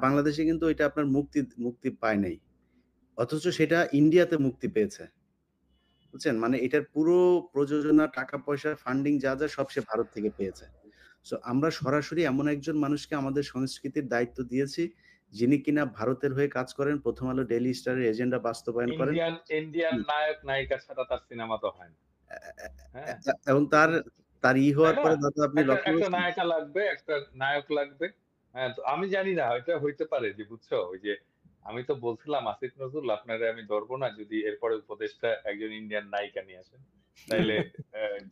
বাংলাদেশে কিন্তু এটা আপনার মুক্তি পায় নাই, অথচ সেটা ইন্ডিয়াতে মুক্তি পেয়েছে, বুঝছেন? মানে এটার পুরো প্রযোজনা, টাকা পয়সা, ফান্ডিং যা যা সব সে ভারত থেকে পেয়েছে। সো আমরা সরাসরি এমন একজন মানুষকে আমাদের সংস্কৃতির দায়িত্ব দিয়েছি, যিনি কিনা ভারতের হয়ে কাজ করেন, প্রথম আলো, ডেইলি স্টারের এজেন্ডা বাস্তবায়ন করেন। ইন্ডিয়ান নায়ক নায়িকা ছাড়া তার সিনেমা তো হয় না। হ্যাঁ, এবং তার তার তাই হওয়ার না? পরে দাদা আপনি একটা লক্ষ্য একটা করছেন? নায়িকা লাগবে, একটা নায়ক লাগবে। হ্যাঁ, তো আমি জানি না, এটা হইতে পারে যে, বুঝছো, ওই যে আমি তো বলছিলাম আসিফ নজরুল, আপনারে আমি ধরবো না যদি এরপরে উপদেশটা একজন ইন্ডিয়ান নায়িকা নিয়ে আসেন, তাইলে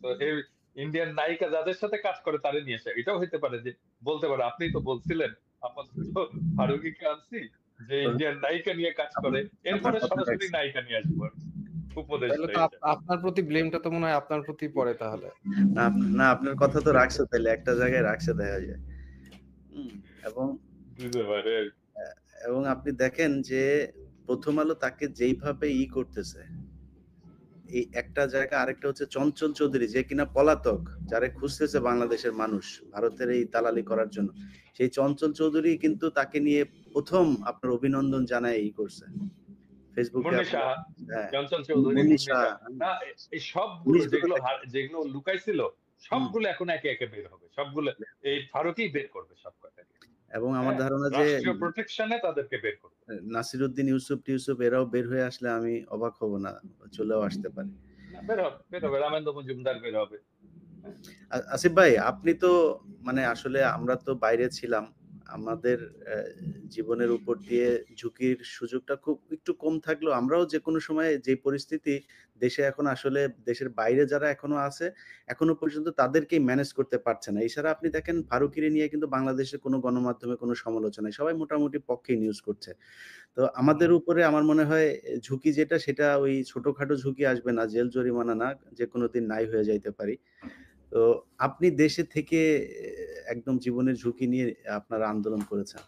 তো এই ইন্ডিয়ান নায়িকা যাদের সাথে কাজ করে তারে নিয়ে আসে। এটাও হইতে পারে যে, বলতে পারে আপনি তো বলছিলেন আপাতত ফারুকীকে আনছি যে ইন্ডিয়ান নায়িকা নিয়ে কাজ করে, আপনার এরপরে কথা সরাসরি রাখছি। নায়িকা নিয়ে আসবো তাহলে উপদেশটা তো হিসেবে। আপনার প্রতি ব্লেমটা তো মনে হয় আপনার প্রতি পড়ে তাহলে। না, না, আপনার কথা তো রাখছে, তাইলে একটা জায়গায় রাখছে দেখা যায়। হুম, এবং বুঝতে পারে। এবং আপনি দেখেন যে প্রথম আলো তাকে যেইভাবে করতেছে, এই একটা জায়গা। আরেকটা হচ্ছে চঞ্চল চৌধুরী, যে কিনা পলাতক, যারে খুঁজতেছে বাংলাদেশের মানুষ ভারতের এই দালালি করার জন্য। সেই চঞ্চল চৌধুরী কিন্তু তাকে নিয়ে প্রথম আপনার অভিনন্দন জানায় করছে ফেসবুকে মুন্নি আপনার। সাহা, হ্যাঁ, চঞ্চল চৌধুরী, মুন্নি মুন্নি শাহ, সাহা। না, এই সবগুলো উনিশ যেগুলো বছর। যেগুলো লুকাইছিল, হুম। সবগুলো এখন একে একে বের হবে। সবগুলো এই ফারুকই বের করবে সব কটাকে। এবং আমার হ্যাঁ, ধারণা যে রাষ্ট্রীয় প্রোটেকশনে তাদেরকে বের করবে। নাসিরউদ্দিন ইউসুফ এরাও বের হয়ে আসলে আমি অবাক হব না, চলেও আসতে পারে। না, বের হবে, বের হবে। রামেন্দ্র মজুমদার বের হবে। হ্যাঁ, আসিফ ভাই, আপনি তো মানে আসলে আমরা তো বাইরে ছিলাম, আমাদের জীবনের উপর দিয়ে ঝুঁকির সুযোগটা খুব একটু কম থাকলেও আমরাও যে কোনো সময় যে পরিস্থিতি দেশে এখন, আসলে দেশের বাইরে যারা এখনো আছে এখনো পর্যন্ত তাদেরকেই ম্যানেজ করতে পারছে না। এছাড়া আপনি দেখেন ফারুকিরে নিয়ে কিন্তু বাংলাদেশে কোনো গণমাধ্যমে কোনো সমালোচনা নেই, সবাই মোটামুটি পক্ষে নিউজ করছে। তো আমাদের উপরে আমার মনে হয় ঝুঁকি যেটা, সেটা ওই ছোটখাটো ঝুঁকি আসবে না, জেল জরিমানা না, যে কোনো দিন নাই হয়ে যাইতে পারি। তো আপনি দেশে থেকে একদম জীবনের ঝুঁকি নিয়ে আপনারা আন্দোলন করেছেন।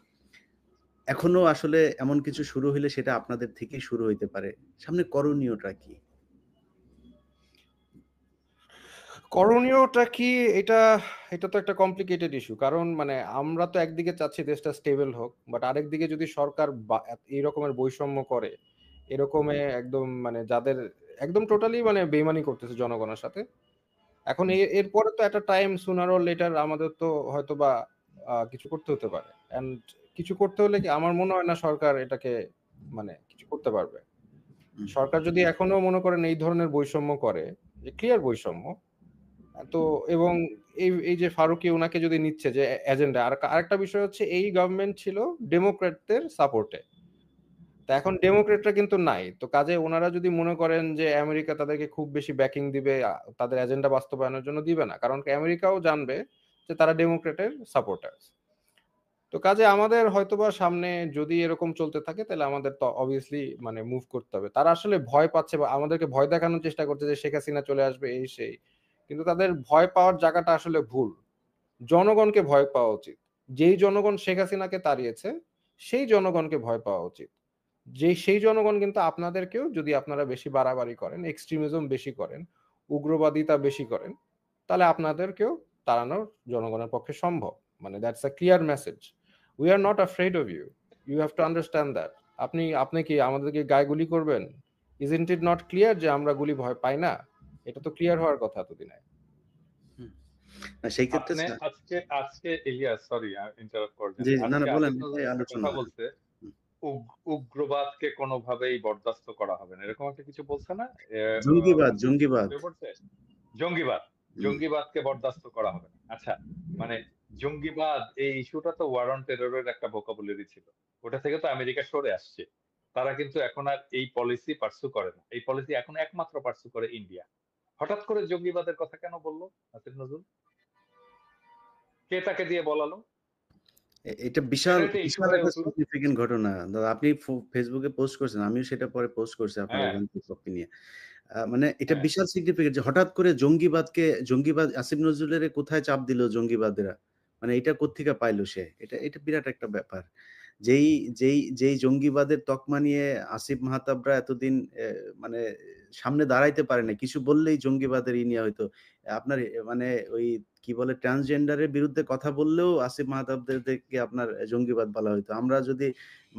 এখনো আসলে এমন কিছু শুরু হইলে সেটা আপনাদের থেকেই শুরু হইতে পারে। সামনে করণীয়টা কি? করণীয়টা কি? এটা এটা তো একটা কমপ্লিকেটেড ইস্যু, কারণ মানে আমরা তো একদিকে চাচ্ছি দেশটা স্টেবল হোক, বাট আরেকদিকে যদি সরকার এই রকমের বৈষম্য করে, এরকমে একদম মানে যাদের একদম টোটালি মানে বেইমানি করতেছে জনগণের সাথে, এখন এরপরে তো একটা টাইম সুনার অর লেটার আমাদের তো হয়তো বা কিছু করতে হতে পারে। এন্ড কিছু করতে হলে কি আমার মনে হয় না সরকার এটাকে মানে কিছু করতে পারবে। সরকার যদি এখনো মনে করেন এই ধরনের বৈষম্য করে, যে ক্লিয়ার বৈষম্য, তো এবং এই যে ফারুকী ওনাকে যদি নিচ্ছে যে এজেন্ডা, আর আরেকটা বিষয় হচ্ছে এই গভর্নমেন্ট ছিল ডেমোক্র্যাটদের সাপোর্টে, তো এখন ডেমোক্রেটরা কিন্তু নাই, তো কাজে ওনারা যদি মনে করেন যে আমেরিকা তাদেরকে খুব বেশি ব্যাকিং দিবে তাদের এজেন্ডা বাস্তবায়নের জন্য, দিবে না, কারণ আমেরিকাও জানবে যে তারা ডেমোক্রেটের সাপোর্টার। তো কাজে আমাদের হয়তোবা সামনে যদি এরকম চলতে থাকে তাহলে আমাদের তো অবভিয়াসলি মানে মুভ করতে হবে। তারা আসলে ভয় পাচ্ছে বা আমাদেরকে ভয় দেখানোর চেষ্টা করছে যে শেখ হাসিনা চলে আসবে এই সেই, কিন্তু তাদের ভয় পাওয়ার জায়গাটা আসলে ভুল। জনগণকে ভয় পাওয়া উচিত। যেই জনগণ শেখ হাসিনাকে তাড়িয়েছে সেই জনগণকে ভয় পাওয়া উচিত। সেই জনগণ কিন্তু আপনাদেরকেও, যদি আপনারা বেশি বাড়াবাড়ি করেন, এক্সট্রিমিজম বেশি করেন, উগ্রবাদিতা বেশি করেন, তাহলে আপনাদেরকেও তাড়ানো জনগণের পক্ষে সম্ভব। মানে that's a clear message. We are not afraid of you, you have to understand that. আপনি কি আমাদেরকে গায়ে গুলি করবেন? ইজন্ট ইট নট ক্লিয়ার যে আমরা গুলি ভয় পাই না? এটা তো ক্লিয়ার হওয়ার কথা এতদিনে। সেই ক্ষেত্রে আপনি আজকে ইলিয়াস, সরি ইন্টারাপ্ট করার জন্য, জি না আজকে না বলেন, আসিফ নজরুল একটা আলোচনা কথা বলছে, উগ্রবাদকে কোনোভাবেই বরদাস্ত করা হবে না, এরকম একটা কিছু বলছে না? জঙ্গিবাদ আসিফ জঙ্গিবাদ পড়ছে জঙ্গিবাদ, জঙ্গিবাদকে বরদাস্ত করা হবে না। আচ্ছা, মানে জঙ্গিবাদ এই ইস্যুটা তো ওয়ার অন টেররের একটা ভোকাবুলারি ছিল, ওটা থেকে তো আমেরিকা সরে আসছে। তারা কিন্তু এখন আর এই পলিসি পার্সু করে না, এই পলিসি এখন একমাত্র পার্সু করে ইন্ডিয়া। হঠাৎ করে জঙ্গিবাদের কথা কেন বললো আসিফ নজরুল? কে তাকে দিয়ে বলালো? এটা বিশাল এটা ইস্যু বিশাল হয়ে একটা উঠলো। সিগনিফিকেন্ট ঘটনা দাদা। আপনি ফেসবুকে পোস্ট করছেন, আমিও সেটা পরে পোস্ট করছি আপনার হ্যাঁ, ওখান থেকে কপি নিয়ে। মানে এটা হ্যাঁ, বিশাল সিগনিফিকেন্ট যে হঠাৎ করে জঙ্গিবাদ আসিফ নজরুলের কোথায় চাপ দিল জঙ্গিবাদেরা, মানে এটা কোত্থেকে পাইলো সে, এটা এটা বিরাট একটা ব্যাপার। যেই যেই জঙ্গিবাদের তকমা নিয়ে আসিফ মাহতাবরা এতদিন মানে সামনে দাঁড়াইতে পারে না, কিছু বললেই জঙ্গিবাদের নিয়ে হয়তো আপনার মানে ওই কি বলে ট্রান্সজেন্ডারের বিরুদ্ধে কথা বললেও আসিফ মাহতাবদেরকে আপনার জঙ্গিবাদ বলা হইতো। আমরা যদি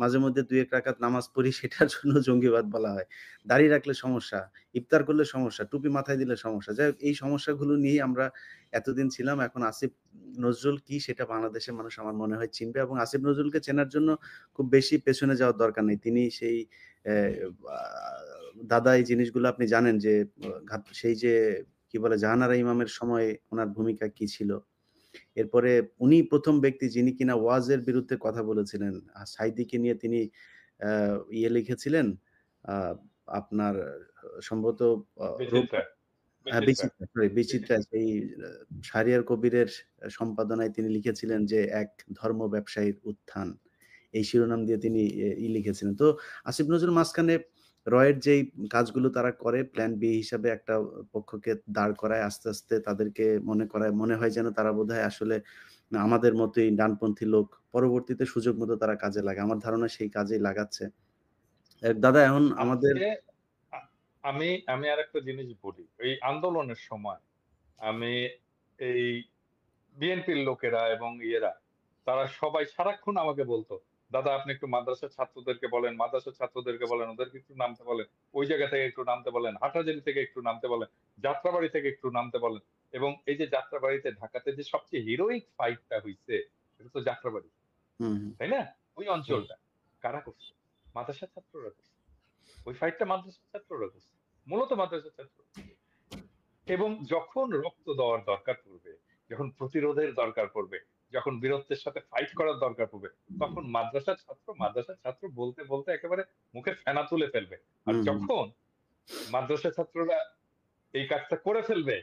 মাঝে মধ্যে ২-১ রাকাত নামাজ পড়ি সেটার জন্য জঙ্গিবাদ বলা হয়। দাড়ি রাখলে সমস্যা, ইফতার করলে সমস্যা, টুপি মাথায় দিলে সমস্যা। যাই হোক, এই সমস্যাগুলো নিয়েই আমরা এতদিন ছিলাম। এখন আসিফ নজরুল কি সেটা বাংলাদেশের মানুষ আমার মনে হয় চিনবে, এবং আসিফ নজরুলকে চেনার জন্য খুব বেশি পেছনে যাওয়ার দরকার নেই। তিনি সেই দাদা এই জিনিসগুলো আপনি জানেন যে সেই যে কি বলে জাহানারা ইমামের সময় ওনার ভূমিকা কি ছিল। এরপরে উনি প্রথম ব্যক্তি যিনি কিনা ওয়াজের বিরুদ্ধে কথা বলেছিলেন। সাঈদীকে নিয়ে তিনি লিখেছিলেন আপনার সম্ভবত বিচিত্রা, বিচিত্রা। বিচিত্রা সেই শাহরিয়ার কবিরের সম্পাদনায় তিনি লিখেছিলেন যে এক ধর্ম ব্যবসায়ীর উত্থান, এই শিরোনাম দিয়ে তিনি লিখেছিলেন। তো আসিফ নজরুল মাঝখানে রয়ের যেই কাজগুলো তারা করে প্ল্যান বি হিসাবে একটা পক্ষকে দাঁড় করায়, আস্তে আস্তে তাদেরকে মনে হয় যেন তারা বোধহয় আসলে আমাদের মতোই ডানপন্থী লোক। পরবর্তীতে সুযোগ মতো তারা কাজে লাগে। আমার ধারণা সেই কাজেই লাগাচ্ছে। দাদা এখন আমাদের আজকে আমি আমি আরেকটা জিনিস বলি, এই আন্দোলনের সময় আমি এই বিএনপির লোকেরা এবং তারা সবাই সারাক্ষণ আমাকে বলতো, দাদা আপনি একটু মাদ্রাসার ছাত্রদেরকে বলেন, মাদ্রাসার ছাত্রদেরকে বলেন, ওদেরকে একটু নামতে বলেন, ওই জায়গা থেকে একটু নামতে বলেন, হাটহাজারী থেকে একটু নামতে বলেন, যাত্রাবাড়ি থেকে একটু নামতে বলেন। এবং এই যে যাত্রাবাড়িতে ঢাকাতে যে সবচেয়ে হিরোইক ফাইটটা হইছে, এটা তো যাত্রাবাড়ি, হুম তাই না? ওই অঞ্চলটা কারা করছে? মাদ্রাসা ছাত্ররা করছে। ওই ফাইটটা মাদ্রাসার ছাত্ররা করছে, মূলত মাদ্রাসার ছাত্র। এবং যখন রক্ত দেওয়ার দরকার পড়বে, যখন প্রতিরোধের দরকার পড়বে, যখন বীরত্বের সাথে ফাইট করার দরকার পড়বে, তখন মাদ্রাসার ছাত্র বলতে বলতে একেবারে মুখের ফেনা তুলে ফেলবে। আর যখন মাদ্রাসা ছাত্ররা এই কাজটা করে ফেলবে,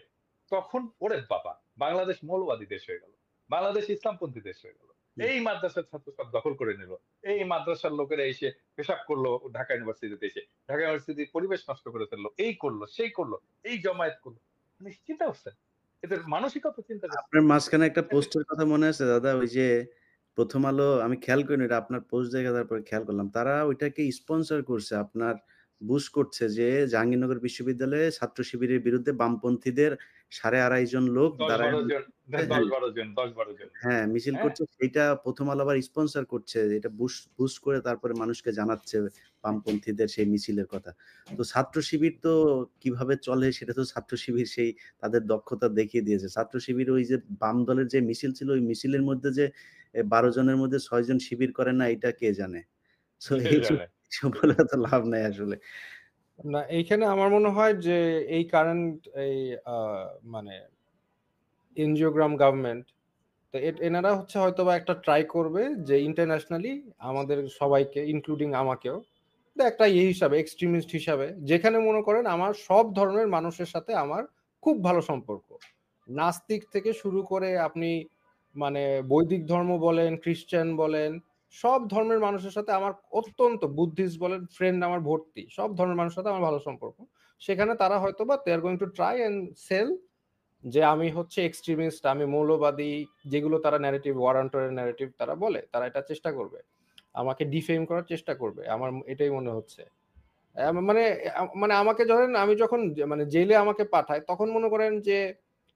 তখন ওরে বাবা, বাংলাদেশ মৌলবাদী দেশ হয়ে গেল, বাংলাদেশ ইসলামপন্থী দেশ হয়ে গেল। এই মাদ্রাসার ছাত্র সব দখল করে নিল, এই মাদ্রাসার লোকেরা এসে পেশাব করলো ঢাকা ইউনিভার্সিটিতে, এসে ঢাকা ইউনিভার্সিটির পরিবেশ নষ্ট করে ফেললো, এই করলো সেই করলো, এই জমায়েত করলো। মানে চিন্তা করছেন এদের মানসিকতা? চিন্তা করছেন? আপনার মাঝখানে একটা পোস্টের কথা মনে আছে দাদা, ওই যে প্রথম আলো, আমি খেয়াল করিনি, এটা আপনার পোস্ট দেখে তারপরে খেয়াল করলাম, তারা ওইটাকে স্পন্সর করছে, আপনার বুস্ট করছে যে জাহাঙ্গীরনগর বিশ্ববিদ্যালয়ে ছাত্র শিবিরের বিরুদ্ধে বামপন্থীদের 2.5 জন লোক 10-12 জন, হ্যাঁ 10-12 জন। হ্যাঁ মিছিল হ্যাঁ, করছে, সেইটা প্রথম আলো আবার স্পন্সর করছে, এটা বুস্ট করে তারপরে মানুষকে জানাচ্ছে বামপন্থীদের সেই মিছিলের কথা। তো ছাত্র শিবির তো কিভাবে চলে সেটা তো ছাত্র শিবির সেই তাদের দক্ষতা দেখিয়ে দিয়েছে। ছাত্র শিবির ওই যে বাম দলের যে মিছিল ছিল, ওই মিছিলের মধ্যে যে 12 জনের মধ্যে 6 জন শিবির করে না, এটা কে জানে? সো কে এইসব জানে? বলে তো লাভ নাই আসলে। না, এইখানে আমার মনে হয় যে এই কারেন্ট এই মানে এনজিওগ্রাম গভর্নমেন্ট, তো এনারা হচ্ছে হয়তোবা একটা ট্রাই করবে যে ইন্টারন্যাশনালি আমাদের সবাইকে ইনক্লুডিং আমাকেও একটা ইয়ে হিসাবে, এক্সট্রিমিস্ট হিসাবে, যেখানে মনে করেন আমার সব ধরনের মানুষের সাথে আমার খুব ভালো সম্পর্ক, নাস্তিক থেকে শুরু করে আপনি মানে বৈদিক ধর্ম বলেন, খ্রিস্টান বলেন, সব ধর্মের মানুষের সাথে আমার অত্যন্ত, বুদ্ধিস্ট বলেন, ফ্রেন্ড আমার ভর্তি, সব ধর্মের মানুষের সাথে আমার ভালো সম্পর্ক। সেখানে তারা হয়তোবা they are going to try and sell যে আমি হচ্ছে এক্সট্রিমিস্ট, আমি মৌলবাদী, যেগুলো তারা ন্যারেটিভ, ওয়ারান্টের ন্যারেটিভ তারা বলে, তারা এটা চেষ্টা করবে, আমাকে ডিফেম করার চেষ্টা করবে, আমার এটাই মনে হচ্ছে। মানে মানে আমাকে ধরেন, আমি যখন মানে জেলে আমাকে পাঠায়, তখন মনে করেন যে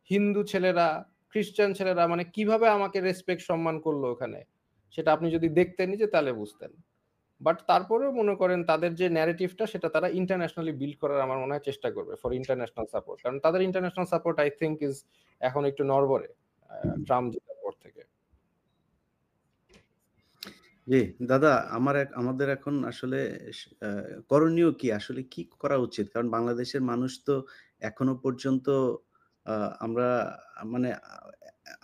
হিন্দু ছেলেরা, খ্রিস্টান ছেলেরা মানে কিভাবে আমাকে রেসপেক্ট সম্মান করলো ওখানে, সেটা আপনি যদি দেখতেনই যে তাহলে বুঝতেন। বাট তারপরেও মনে করেন তাদের যে ন্যারেটিভটা সেটা তারা ইন্টারন্যাশনালি বিল্ড করার আমার মনে হয় চেষ্টা করবে ফর ইন্টারন্যাশনাল সাপোর্ট, কারণ তাদের international support I think is এখন একটু নড়বড়ে ট্রাম্প জেতার পর থেকে। জি, দাদা আমাদের এখন আসলে করণীয় কি? আসলে কি করা উচিত? কারণ বাংলাদেশের মানুষ তো এখনো পর্যন্ত আমরা মানে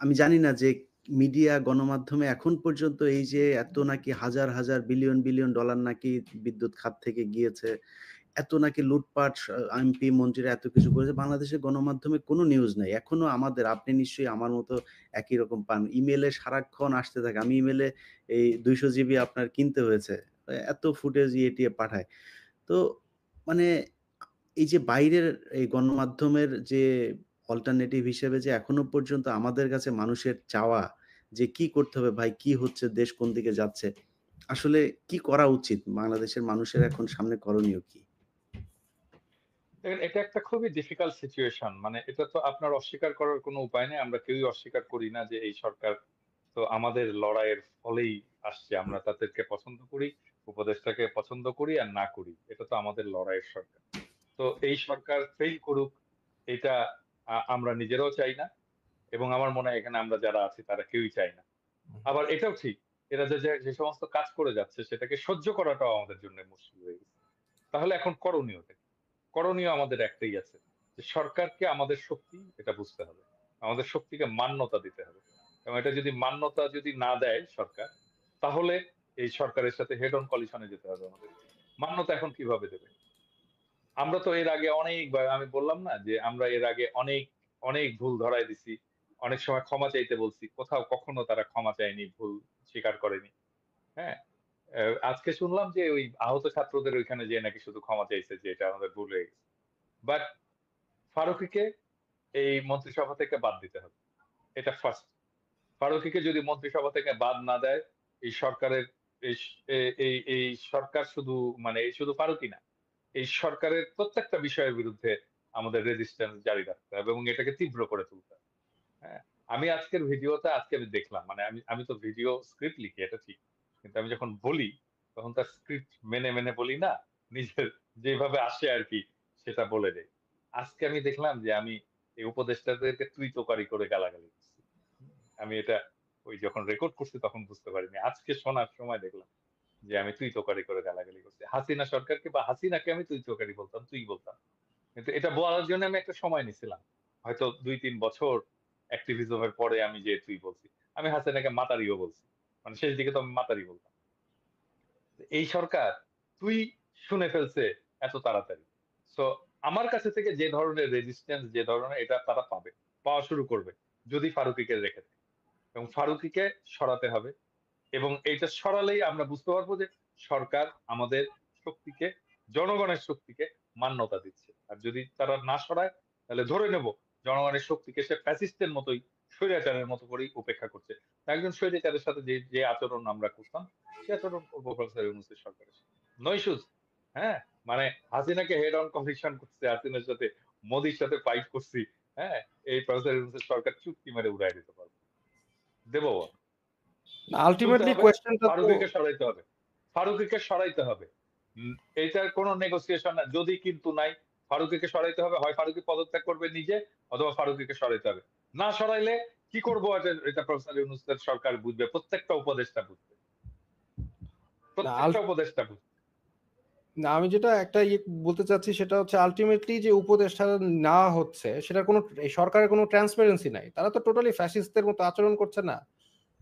আমি জানি না যে মিডিয়া গণমাধ্যমে এখন পর্যন্ত এই যে এত নাকি হাজার, হাজার বিলিয়ন ডলার নাকি বিদ্যুৎ খাত থেকে গিয়েছে। এত নাকি লুটপাট এমপি মন্ত্রীরা এত কিছু করেছে। বাংলাদেশের গণমাধ্যমে কোনো নিউজ নাই। এখনো আপনি নিশ্চয়ই আমার মতো একই রকম পান। ইমেইলে সারাক্ষণ আসতে থাকে। আমি ইমেইলে এই 200 জিবি আপনার কিনতে হয়েছে। এত ফুটেজ ইয়ে-টিয়ে পাঠায়। তো মানে এই যে বাইরের এই গণমাধ্যমের যে অল্টারনেটিভ হিসেবে যে এখনো পর্যন্ত আমাদের কাছে মানুষের চাওয়া যে কি করতে হবে ভাই, কি হচ্ছে, দেশ কোন দিকে যাচ্ছে? আসলে কি করা উচিত? বাংলাদেশের মানুষের এখন সামনে করণীয় কি? দেখেন, এটা একটা খুবই ডিফিকাল্ট সিচুয়েশন। মানে এটা তো আপনার অস্বীকার করার কোনো উপায় নেই। আমরা কেউই অস্বীকার করি না যে এই সরকার তো আমাদের লড়াইয়ের ফলেই আসছে। আমরা তাদেরকে পছন্দ করি, উপদেষ্টাকে পছন্দ করি আর না করি, এটা তো আমাদের লড়াইয়ের সরকার। তো এই সরকার ফেল করুক, এটা আমরা নিজেরাও চাই না, এবং আমার মনে হয় এখানে আমরা যারা আছি তারা কেউই চাই না। আবার এটাও ঠিক, এরা যে যে যে সমস্ত কাজ করে যাচ্ছে সেটাকে সহ্য করাটাও আমাদের জন্য মুশকিল হয়ে গেছে। তাহলে এখন করণীয়টা কি? করণীয় আমাদের একটাই আছে, যে সরকারকে আমাদের শক্তি এটা বুঝতে হবে, আমাদের শক্তিকে মান্যতা দিতে হবে। এবং এটা যদি মান্যতা যদি না দেয় সরকার, তাহলে এই সরকারের সাথে হেড অন কলিশনে যেতে হবে আমাদের। মান্যতা এখন কিভাবে দেবে? আমরা তো এর আগে অনেকবার, আমি বললাম না যে আমরা এর আগে অনেক অনেক ভুল ধরায় দিছি, অনেক সময় ক্ষমা চাইতে বলছি, কোথাও কখনো তারা ক্ষমা চায়নি, ভুল স্বীকার করেনি। হ্যাঁ, আজকে শুনলাম যে ওই আহত ছাত্রদের ওইখানে যে নাকি শুধু ক্ষমা চাইছে যে এটা আমাদের ভুল হয়ে গেছে। বাট ফারুকীকে এই মন্ত্রিসভা থেকে বাদ দিতে হবে, এটা ফার্স্ট। ফারুকীকে যদি মন্ত্রিসভা থেকে বাদ না দেয়, এই সরকারের এই এই এই সরকার শুধু, মানে এই শুধু ফারুকী না, এই সরকারের প্রত্যেকটা বিষয়ের বিরুদ্ধে আমাদের রেজিস্ট্যান্স জারি রাখতে হবে এবং এটাকে তীব্র করে তুলতে হবে। হ্যাঁ, আমি আজকের ভিডিওতে আজকে আমি দেখলাম, মানে আমি আমি তো ভিডিও স্ক্রিপ্ট লিখি, এটা ঠিক, কিন্তু আমি যখন বলি তখন তার স্ক্রিপ্ট মেনে মেনে বলি না, নিজের যেভাবে আসে আর কি সেটা বলে দেই। আজকে আমি দেখলাম যে আমি এই উপদেষ্টাদেরকে তুই তোকারি করে গালাগালি করছি। আমি এটা ওই যখন রেকর্ড করছি তখন বুঝতে পারিনি, আজকে শোনার সময় দেখলাম যে আমি তুই তোকারি করে গালাগালি করছি হাসিনা সরকারকে, বা হাসিনাকে আমি তুই তোকারি বলতাম, তুই বলতাম। কিন্তু এটা বলার জন্য আমি একটা সময় নিছিলাম, হয়তো 2-3 বছর অ্যাক্টিভিজমের পরে আমি যে তুই বলছি। আমি হাসিনাকে মাতারিও বলছি, মানে শেষ দিকে তো আমি মাতারি বলতাম। এই সরকার তুই শুনে ফেলছে এত তাড়াতাড়ি। সো আমার কাছে থেকে যে ধরনের রেজিস্ট্যান্স, যে ধরনের, এটা তারা পাবে, পাওয়া শুরু করবে যদি ফারুকীকে রেখে দেয়। এবং ফারুকীকে সরাতে হবে, এবং এইটা সরালেই আমরা বুঝতে পারবো যে সরকার আমাদের শক্তিকে, জনগণের শক্তিকে মান্যতা দিচ্ছে। আর যদি তারা না সরায়, তাহলে ধরে নেব জনগণের শক্তিকে সে ফ্যাসিস্টের মতোই, স্বৈরাচারের মতো করেই উপেক্ষা করছে। একজন স্বৈরাচারের সাথে যে যে আচরণ আমরা করতাম, সে আচরণ করবো প্রফেসর ইউনূসের সরকারের সাথে। No issues. হ্যাঁ, মানে হাসিনাকে হেড অন কমিশন করছে, হাসিনার সাথে মোদির সাথে ফাইট করছি। হ্যাঁ, এই প্রফেসর ইউনূসের সরকার চুক্তি মেরে উড়াই দিতে পারবো, দেবো। তুলতে আলটিমেটলি হবে, কোয়েশ্চেনটা তো ফারুকীকে সরাইতে হবে, ফারুকীকে সরাইতে হবে। এইটার কোনো নেগোসিয়েশন না, যদি কিন্তু নাই। ফারুকীকে সরাইতে হবে, হয় ফারুকী পদত্যাগ করবে নিজে, অথবা ফারুকীকে সরাইতে হবে। না সরাইলে কি করবো, এটা প্রফেসর ইউনূসের সরকার বুঝবে, প্রত্যেকটা উপদেষ্টা বুঝবে, না প্রত্যেকটা উপদেষ্টা বুঝবে। না, আমি যেটা একটা বলতে চাচ্ছি সেটা হচ্ছে আলটিমেটলি যে উপদেষ্টা নেওয়া হচ্ছে সেটার কোনো এই সরকারের কোনো ট্রান্সপারেন্সি নাই। তারা তো টোটালি ফ্যাসিস্টদের মতো আচরণ করছে না।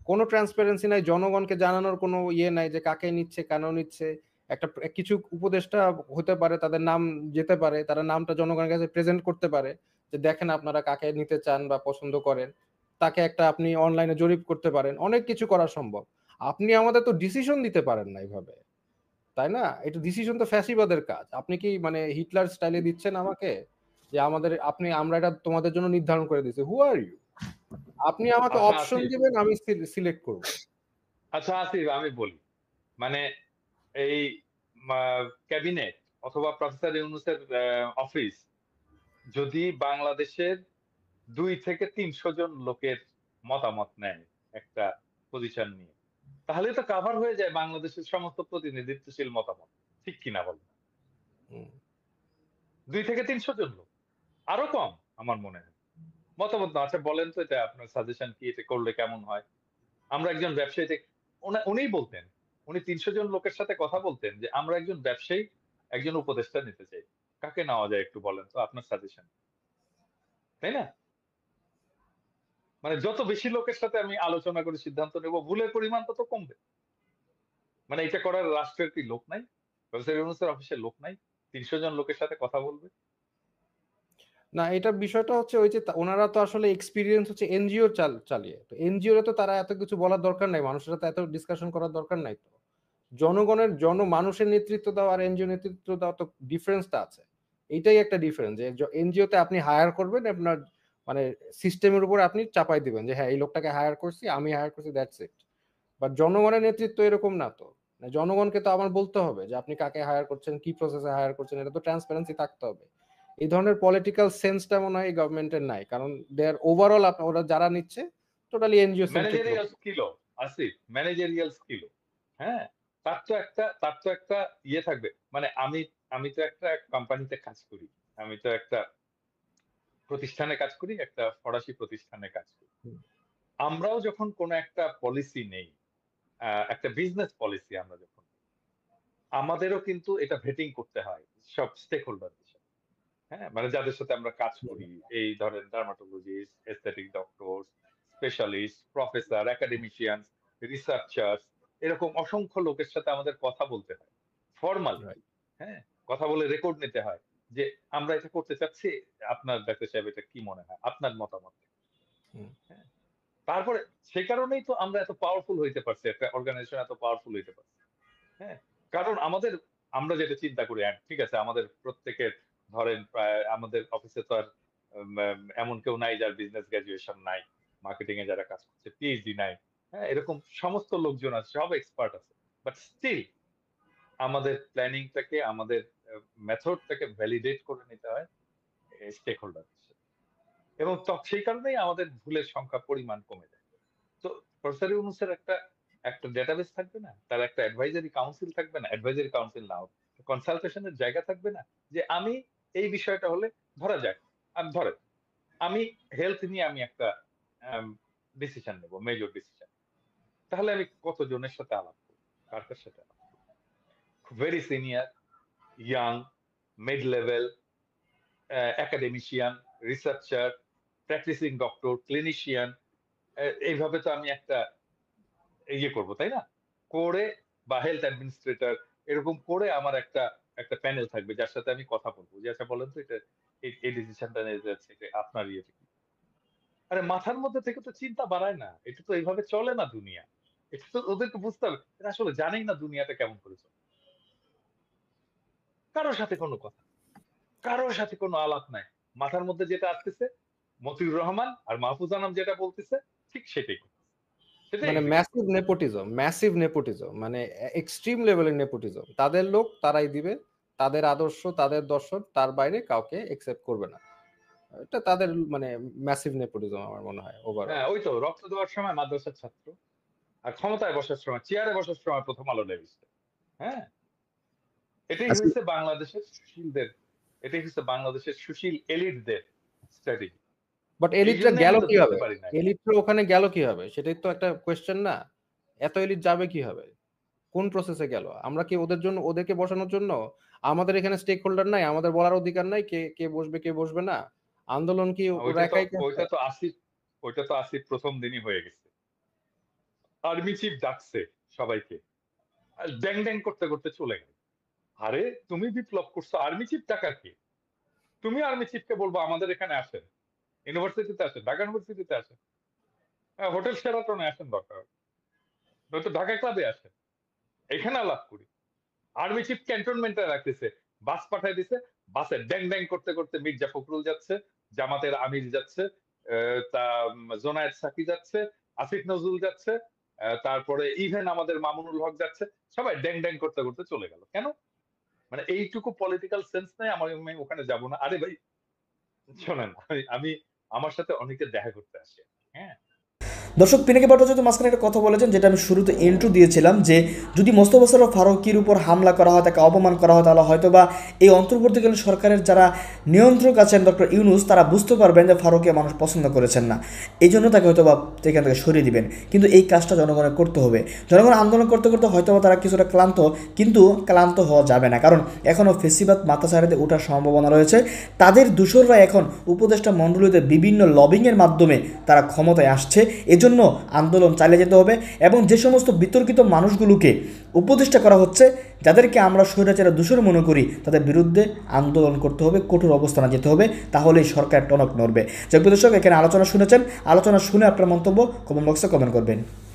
কোনো ট্রান্সপারেন্সি নাই, জনগণকে জানানোর কোনো ইয়ে নাই যে কাকে নিচ্ছে, কেন নিচ্ছে। একটা কিছু উপদেষ্টা হতে পারে, তাদের নাম যেতে পারে, তারা নামটা জনগণের কাছে প্রেজেন্ট করতে পারে যে দেখেন আপনারা কাকে নিতে চান বা পছন্দ করেন। তাকে একটা আপনি অনলাইনে জরিপ করতে পারেন, অনেক কিছু করা সম্ভব। আপনি আমাদের তো ডিসিশন দিতে পারেন না এইভাবে, তাই না? এটা ডিসিশন তো ফ্যাসিবাদের কাজ। আপনি কি মানে হিটলার স্টাইলে দিচ্ছেন আমাকে যে আমরা এটা তোমাদের জন্য নির্ধারণ করে দিচ্ছি? হু আর ইউ? আপনি আমাকে আচ্ছা অপশন আসিফ, দিবেন, আমি সিলেক্ট করব। আচ্ছা আসিফ, আমি বলি, মানে এই ক্যাবিনেট অথবা প্রফেসর ইউনূসের অফিস যদি বাংলাদেশের 200 থেকে 300 জন লোকের মতামত নেয় একটা পজিশন নিয়ে, তাহলে তো কাভার হয়ে যায় বাংলাদেশের সমস্ত প্রতিনিধিত্বশীল মতামত, ঠিক কিনা বলেন? হুম। 200 থেকে 300 জন লোক, আরো কম আমার মনে হয় মতামত না। আচ্ছা বলেন তো, এটা আপনার সাজেশন কি, এটা করলে কেমন হয়? আমরা একজন ব্যবসায়ী উনিই বলতেন, উনি 300 জন লোকের সাথে কথা বলতেন যে আমরা একজন ব্যবসায়ী একজন উপদেষ্টা নিতে চাই, কাকে নেওয়া যায় একটু বলেন তো আপনার সাজেশন, তাই না? মানে যত বেশি লোকের সাথে আমি আলোচনা করে সিদ্ধান্ত নেব, ভুলের পরিমাণ তত কমবে। মানে এটা করার রাষ্ট্রের কি লোক নাই? প্রফেসর ইউনূসের অফিসে লোক নাই 300 জন লোকের সাথে কথা বলবে? না, এটা বিষয়টা হচ্ছে ওই যে ওনারা তো আসলে এক্সপিরিয়েন্স হচ্ছে এনজিও চালিয়ে, তো এনজিও তে তো তারা এত কিছু বলার দরকার নাই, মানুষের সাথে এত ডিসকাশন করার দরকার নাই। তো মানুষের নেতৃত্ব দেওয়া আর এনজিও নেতৃত্ব দেওয়া তো ডিফারেন্সটা আছে। এইটাই একটা ডিফারেন্স যে এনজিও তে আপনি হায়ার করবেন, আপনার মানে সিস্টেমের উপর আপনি চাপাই দিবেন যে হ্যাঁ এই লোকটাকে হায়ার করছি, আমি হায়ার করছি, দ্যাটস ইট। বাট জনগণের নেতৃত্ব এরকম না তো। মানে জনগণকে তো আমার বলতে হবে যে আপনি কাকে হায়ার করছেন, কি প্রসেসে হায়ার করছেন, এটা তো ট্রান্সপারেন্সি থাকতে হবে। এই ধরনের পলিটিক্যাল সেন্সটা মনে হয় গভর্নমেন্টের নাই, কারণ দেয়ার ওভারঅল ওরা যারা নিচ্ছে টোটালি এনজিও সেন্ট্রিক লোক। ম্যানেজারিয়াল স্কিলও, আসিফ, ম্যানেজারিয়াল স্কিলও, হ্যাঁ, তার তো একটা ইয়ে থাকবে। মানে আমি তো একটা কোম্পানিতে কাজ করি, আমি তো একটা প্রতিষ্ঠানে কাজ করি, একটা ফরাসি প্রতিষ্ঠানে কাজ করি। আমরাও যখন কোনো একটা পলিসি নেই, একটা বিজনেস পলিসি আমরা যখন, আমাদেরও কিন্তু এটা ভেটিং করতে হয় সব স্টেক হোল্ডারদের সাথে। হ্যাঁ, মানে যাদের সাথে আমরা কাজ করি, এই ধরেন dermatologist, aesthetic doctor, specialist, professor, academician, researchers, এরকম অসংখ্য লোকের সাথে আমাদের কথা বলতে হয় ফর্মালি। Right. হ্যাঁ, কথা বলে রেকর্ড নিতে হয় যে আমরা এটা করতে চাচ্ছি, আপনার ডাক্তার সাহেব এটা কি মনে হয়, আপনার মতামত। হুম। হ্যাঁ, তারপরে সেই কারণেই তো আমরা এত পাওয়ারফুল হইতে পারছি, একটা অর্গানাইজেশন এত পাওয়ারফুল হইতে পারছে। হ্যাঁ, কারণ আমরা যেটা চিন্তা করি, ঠিক আছে, আমাদের প্রত্যেকের ধরেন প্রায় আমাদের অফিসে তো আর এমন কেউ নাই যার বিজনেস গ্রাজুয়েশন নাই, মার্কেটিং এ যারা কাজ করছে পিএইচডি নাই। হ্যাঁ, এরকম সমস্ত লোকজন আছে, সব এক্সপার্ট আছে, বাট স্টিল আমাদের প্ল্যানিংটাকে, আমাদের মেথডটাকে ভ্যালিডেট করে নিতে হয় স্টেক হোল্ডার, এবং সেই কারণেই আমাদের ভুলের সংখ্যা পরিমাণ কমে যায়। তো প্রফেসর ইউনূসের একটা একটা ডেটাবেস থাকবে না, তার একটা অ্যাডভাইজারি কাউন্সিল থাকবে না, অ্যাডভাইজারি কাউন্সিল নাও কনসালটেশনের জায়গা থাকবে না, যে আমি এই বিষয়টা হলে, ধরা যাক আমি হেলথ নিয়ে আমি একটা ডিসিশন নেব, মেজর ডিসিশন, তাহলে আমি কতজনের সাথে আলাপ করবো, কার কার সাথে আলাপ করবো? Very senior, young, mid level, academician, researcher, practising doctor, clinician, এইভাবে তো আমি একটা ইয়ে করবো, তাই না? করে, বা হেলথ অ্যাডমিনিস্ট্রেটর, এরকম করে আমার একটা একটা প্যানেল থাকবে যার সাথে আমি কথা বলবো যে আচ্ছা বলেন তো এটা এই ডিসিশনটা নিয়ে যাচ্ছে, এটা আপনার ইয়েটা কি? আরে মাথার মধ্যে থেকে তো চিন্তা বাড়ায় না, এটা তো এইভাবে চলে না দুনিয়া। এটা তো ওদেরকে বুঝতে হবে, এরা আসলে জানেই না দুনিয়াটা কেমন করে চলে। কারোর সাথে কোনো কথা, কারোর সাথে কোনো আলাপ নাই, মাথার মধ্যে যেটা আসতেছে, মতিউর রহমান আর মাহফুজ আনাম যেটা বলতেছে ঠিক সেটাই করতেছে, সেটাই মানে ম্যাসিভ নেপোটিজম, মানে এক্সট্রিম লেভেলের নেপোটিজম। তাদের লোক তারাই দিবে, তাদের আদর্শ, তাদের দর্শন, তার বাইরে কাউকে একসেপ্ট করবে না। এটা তাদের মানে ম্যাসিভ নেপোটিজম আমার মনে হয় ওভারঅল। হ্যাঁ, ওই তো রক্ত দেওয়ার সময় মাদ্রাসার ছাত্র, আর ক্ষমতায় বসার সময়, চেয়ারে বসার সময় প্রথম আলো নেভিস্ট। হ্যাঁ, এটাই আচ্ছা, হচ্ছে বাংলাদেশের সুশীলদের, এটাই হচ্ছে বাংলাদেশের সুশীল এলিটদের স্ট্র্যাটেজি। বাট এই এলিটরা জন্য গেল আমি তো বুঝতে কিভাবে? পারি না। এলিটরা ওখানে গেল কিভাবে? সেটাই তো একটা কোয়েশ্চেন না? এত এলিট যাবে কিভাবে? কোন প্রসেসে গেল? আমরা কি ওদেরকে বসানোর জন্য আমাদের এখানে স্টেক হোল্ডার নাই? আমাদের বলার অধিকার নাই কে কে বসবে কে বসবে না? আন্দোলন কি ওরা ওইটা তো একাই করছে? ওইটা তো আসিফ প্রথম দিনই হয়ে গেছে। আর্মি চিফ ডাকছে সবাইকে, আর ড্যাং ড্যাং করতে করতে চলে গেল। আরে তুমি বিপ্লব করছো, আর্মি চিফ ডাকার কি? তুমি আর্মি চিফকে বলবো আমাদের এখানে আসেন, ইউনিভার্সিটিতে আসেন, ঢাকা ইউনিভার্সিটিতে আসেন, হোটেল শেরাটনে আসেন, দরকার নয়তো ঢাকা ক্লাবে আসেন, এখানে আলাপ করি। আর্মি চিফ ক্যান্টনমেন্টে রাখতেছে, বাস পাঠাই দিছে, বাসে ড্যাং ড্যাং করতে করতে মির্জা ফখরুল যাচ্ছে, জামাতের আমির যাচ্ছে, জোনায়েদ সাকি যাচ্ছে, আসিফ নজরুল যাচ্ছে, তারপরে ইভেন আমাদের মামুনুল হক যাচ্ছে, সবাই ড্যাং ড্যাং করতে করতে চলে গেল। কেন? মানে এইটুকু পলিটিক্যাল সেন্স নেই আমি ওখানে যাব না। আরে ভাই শোনেন, আমি আমার সাথে অনেকে দেখা করতে আসে, হ্যাঁ, দর্শক, পিনাকি ভট্টাচার্য মাঝখানে একটা কথা বলেছেন যেটা আমি শুরুতে ইন্ট্রো দিয়েছিলাম, যে যদি মোস্তফা সরোয়ার ফারুকীর উপর হামলা করা হয়, তাকে অপমান করা হয়, তাহলে হয়তো বা এই অন্তর্বর্তীকালীন সরকারের যারা নিয়ন্ত্রক আছেন ডক্টর ইউনূস, তারা বুঝতে পারবেন যে ফারুককে মানুষ পছন্দ করেছেন না, এই জন্য তাকে হয়তো বা এখান থেকে সরিয়ে দিবেন। কিন্তু এই কাজটা জনগণের করতে হবে। জনগণ আন্দোলন করতে করতে হয়তো বা তারা কিছুটা ক্লান্ত, কিন্তু ক্লান্ত হওয়া যাবে না, কারণ এখনও ফেসিবাদ মাথাচাড়াতে ওঠার সম্ভাবনা রয়েছে। তাদের দূষররা এখন উপদেষ্টা মণ্ডলীতে বিভিন্ন লবিংয়ের মাধ্যমে তারা ক্ষমতায় আসছে। এজন্য আন্দোলন চালিয়ে যেতে হবে, এবং যে সমস্ত বিতর্কিত মানুষগুলোকে উপদেষ্টা করা হচ্ছে, যাদেরকে আমরা স্বৈরাচারের দূষর মনে করি, তাদের বিরুদ্ধে আন্দোলন করতে হবে, কঠোর অবস্থানে যেতে হবে, তাহলেই সরকার টনক নড়বে। দর্শক, এখানে আলোচনা শুনেছেন, আলোচনা শুনে আপনার মন্তব্য কমেন্ট বক্সে কমেন্ট করবেন।